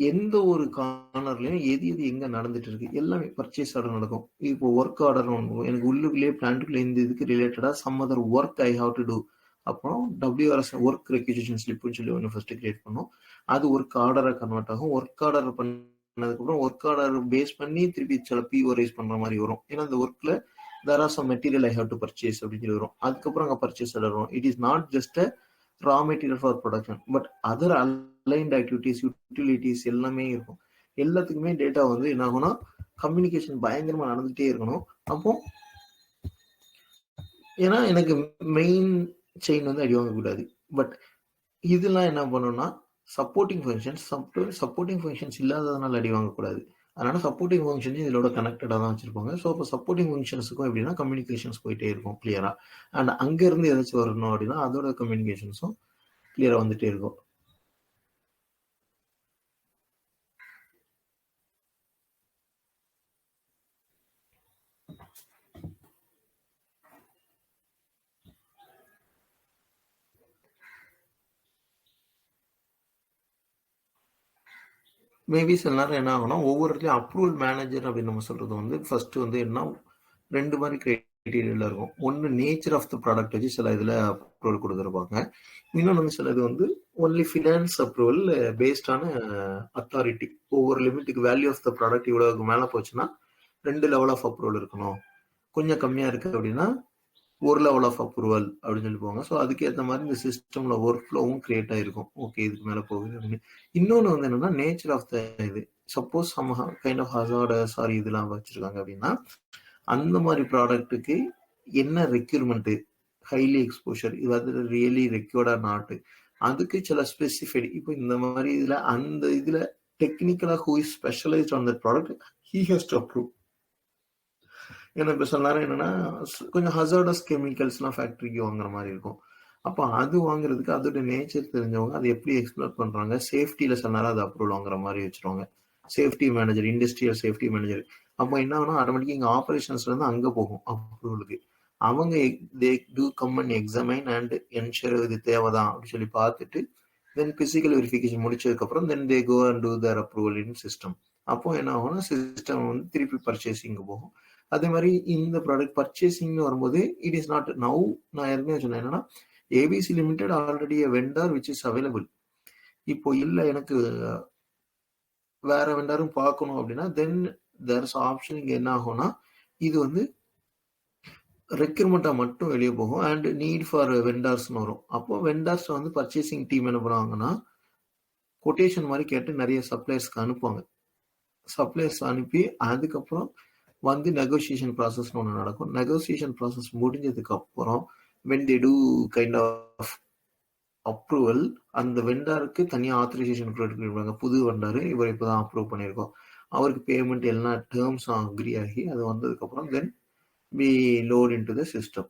எந்த ஒரு கார்னர்லையும் எது எங்கே நடந்துட்டு இருக்கு எல்லாமே பர்ச்சேஸ் ஆர்டர் நடக்கும். இப்போ ஒர்க் ஆர்டர் ஒன்று எனக்கு உள்ளுக்குள்ளேயே பிளான்ட்டுக்குள்ளே இந்த இதுக்கு ரிலேட்டடாக some other work I have to do அப்புறம் WRS ஒர்க் ரெக்யூசிஷன் ஸ்லிப்னு சொல்லி ஒன்று ஃபர்ஸ்ட் கிரியேட் பண்ணோம். அது ஒர்க் ஆர்டராக கன்வெர்ட் ஆகும். ஒர்க் ஆர்டர் பண்ணதுக்கப்புறம் ஒர்க் ஆர்டர் பேஸ் பண்ணி திருப்பி சில PO ரைஸ் பண்ற மாதிரி வரும். ஏன்னா அந்த ஒர்க்ல there are some material I have to purchase அப்படின்னு சொல்லி வரும். அதுக்கப்புறம் அங்கே பர்ச்சேஸ் வரும். It is not just a raw material for production, but other aligned activities, utilities எல்லாமே இருக்கும். எல்லாத்துக்குமே டேட்டா வந்து என்ன ஆகும்னா கம்யூனிகேஷன் பயங்கரமா நடந்துகிட்டே இருக்கணும். அப்போ ஏன்னா எனக்கு மெயின் செயின் வந்து அடி வாங்கக்கூடாது. பட் இதெல்லாம் என்ன பண்ணணும்னா சப்போர்ட்டிங் ஃபங்க்ஷன்ஸ் இல்லாததுனால அடி வாங்கக்கூடாது. அதனால சப்போர்ட்டிங் ஃபங்க்ஷன்ஸ் இதோட கனெக்டடாக தான் வச்சிருப்பாங்க. ஸோ இப்போ சப்போர்ட்டிங் ஃபங்க்ஷன்ஸுக்கும் எப்படின்னா கம்யூனிகேஷன்ஸ் போயிட்டே இருக்கும் கிளியரா. அண்ட் அங்கேருந்து ஏதாச்சும் வரணும் அப்படின்னா அதோட கம்யூனிகேஷன்ஸும் கிளியரா வந்துட்டே இருக்கும். மேபி சில நேரம் என்ன ஆகும்னா ஒவ்வொரு இடத்துலையும் அப்ரூவல் மேனேஜர் அப்படின்னு நம்ம சொல்றது வந்து ஃபர்ஸ்ட் வந்து என்ன 2 மாதிரி கிரைட்டீரியால இருக்கும். ஒன்று நேச்சர் ஆஃப் த ப்ராடக்ட் வச்சு சில இதில் அப்ரூவல் கொடுத்துருப்பாங்க. இன்னொன்று வந்து சில இது வந்து ஒன்லி ஃபினான்ஸ் அப்ரூவல் பேஸ்டான அத்தாரிட்டி. ஒவ்வொரு லிமிட்டுக்கு வேல்யூ ஆஃப் த ப்ராடக்ட் இவ்வளோக்கு மேலே போச்சுன்னா 2 லெவல் ஆஃப் அப்ரூவல் இருக்கணும். கொஞ்சம் கம்மியாக இருக்குது அப்படின்னா 1 லெவல் ஆஃப் அப்ரூவல் அப்படின்னு சொல்லி போவாங்க. ஸோ அதுக்கு ஏற்ற மாதிரி இந்த சிஸ்டம்ல ஒர்க் ஃப்ளோவும் கிரியேட் ஆயிருக்கும். ஓகே இதுக்கு மேலே போகுது அப்படின்னு. இன்னொன்று வந்து என்னன்னா நேச்சர் ஆஃப் த இது. Suppose some kind of hazardous are இதெல்லாம் வச்சிருக்காங்க அப்படின்னா அந்த மாதிரி ப்ராடக்ட்டுக்கு என்ன ரெக்யூர்மெண்ட், ஹைலி எக்ஸ்போஷர், இது ரியலி ரெக்யூர்டா நாட், அதுக்கு சில ஸ்பெசிஃபைடு. இப்போ இந்த மாதிரி இதுல அந்த இதுல டெக்னிக்கலா who is specialised on that product he has to approve. ஏன்னா இப்போ சில நேரம் என்னன்னா கொஞ்சம் ஹசார்டஸ் கெமிக்கல்ஸ்லாம் ஃபேக்டரிக்கு வாங்குற மாதிரி இருக்கும். அப்போ அது வாங்குறதுக்கு அதோட நேச்சர் தெரிஞ்சவங்க அதை எப்படி எக்ஸ்ப்ளோர் பண்றாங்க, சேஃப்டியில சில நேரம் அதை அப்ரூவல் வாங்குற மாதிரி வச்சிருவாங்க. Safety manager, industrial safety manager. அப்போ என்ன ஆகுனா ஆட்டோமேட்டிக்கா இங்கே ஆப்ரேஷன்ஸ்ல இருந்து அங்கே போகும் அப்ரூவலுக்கு. அவங்க they do come and examine and ensure இது தேவைதான் அப்படின்னு சொல்லி பார்த்துட்டு தென் பிசிக்கல் வெரிஃபிகேஷன் முடிச்சதுக்கப்புறம் then they go and do their approval in system. அப்போ என்ன ஆகும்னா சிஸ்டம் வந்து திருப்பி பர்ச்சேசிங் போகும். அதே மாதிரி இந்த ப்ராடக்ட் பர்ச்சேசிங்னு வரும்போது இட் இஸ் நாட் நவ். நான் ஏற்கனவே சொன்னேன் என்னன்னா ABC limited already vendor which is available. இப்போ இல்லை எனக்கு வேற வெண்டரும் பார்க்கணும் அப்படின்னா தென் தேர் இஸ் ஆப்ஷன். இங்கே என்ன ஆகும்னா இது வந்து ரெக்யூர்மெண்ட்டாக மட்டும் வெளியே போகும் அண்ட் நீட் ஃபார் வெண்டார்ஸ்னு வரும். அப்போ வெண்டார்ஸ் வந்து பர்ச்சேசிங் டீம் என்ன பண்ணுவாங்கன்னா கொட்டேஷன் மாதிரி கேட்டு நிறைய சப்ளையர்ஸ்க்கு அனுப்புவாங்க. சப்ளையர்ஸ் அனுப்பி அதுக்கப்புறம் வந்து நெகோசியேஷன் ப்ராசஸ்னு ஒன்று நடக்கும். நெகோசியேஷன் ப்ராசஸ் முடிஞ்சதுக்கு அப்புறம் when they do kind of approval அந்த வெண்டாருக்கு தனியாக ஆத்தரைசேஷன் கொடுப்பாங்க. புது வெண்டாரு இவர் இப்போதான் அப்ரூவ் பண்ணியிருக்கோம், அவருக்கு பேமெண்ட் எல்லா டேர்ம்ஸும் அக்ரி ஆகி அது வந்ததுக்கப்புறம் தென் we load into the system.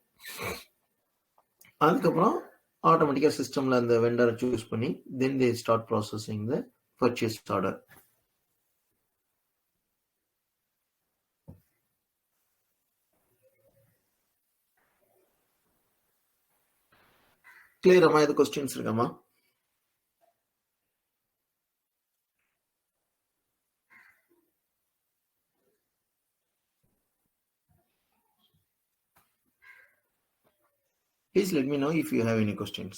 அதுக்கப்புறம் ஆட்டோமேட்டிக்கா சிஸ்டம்ல அந்த வெண்டரை சூஸ் பண்ணி then they start processing the purchase order. Clear அம்மா? இது கொஸ்டின்ஸ் இருக்காமா? Please let me know if you have any questions.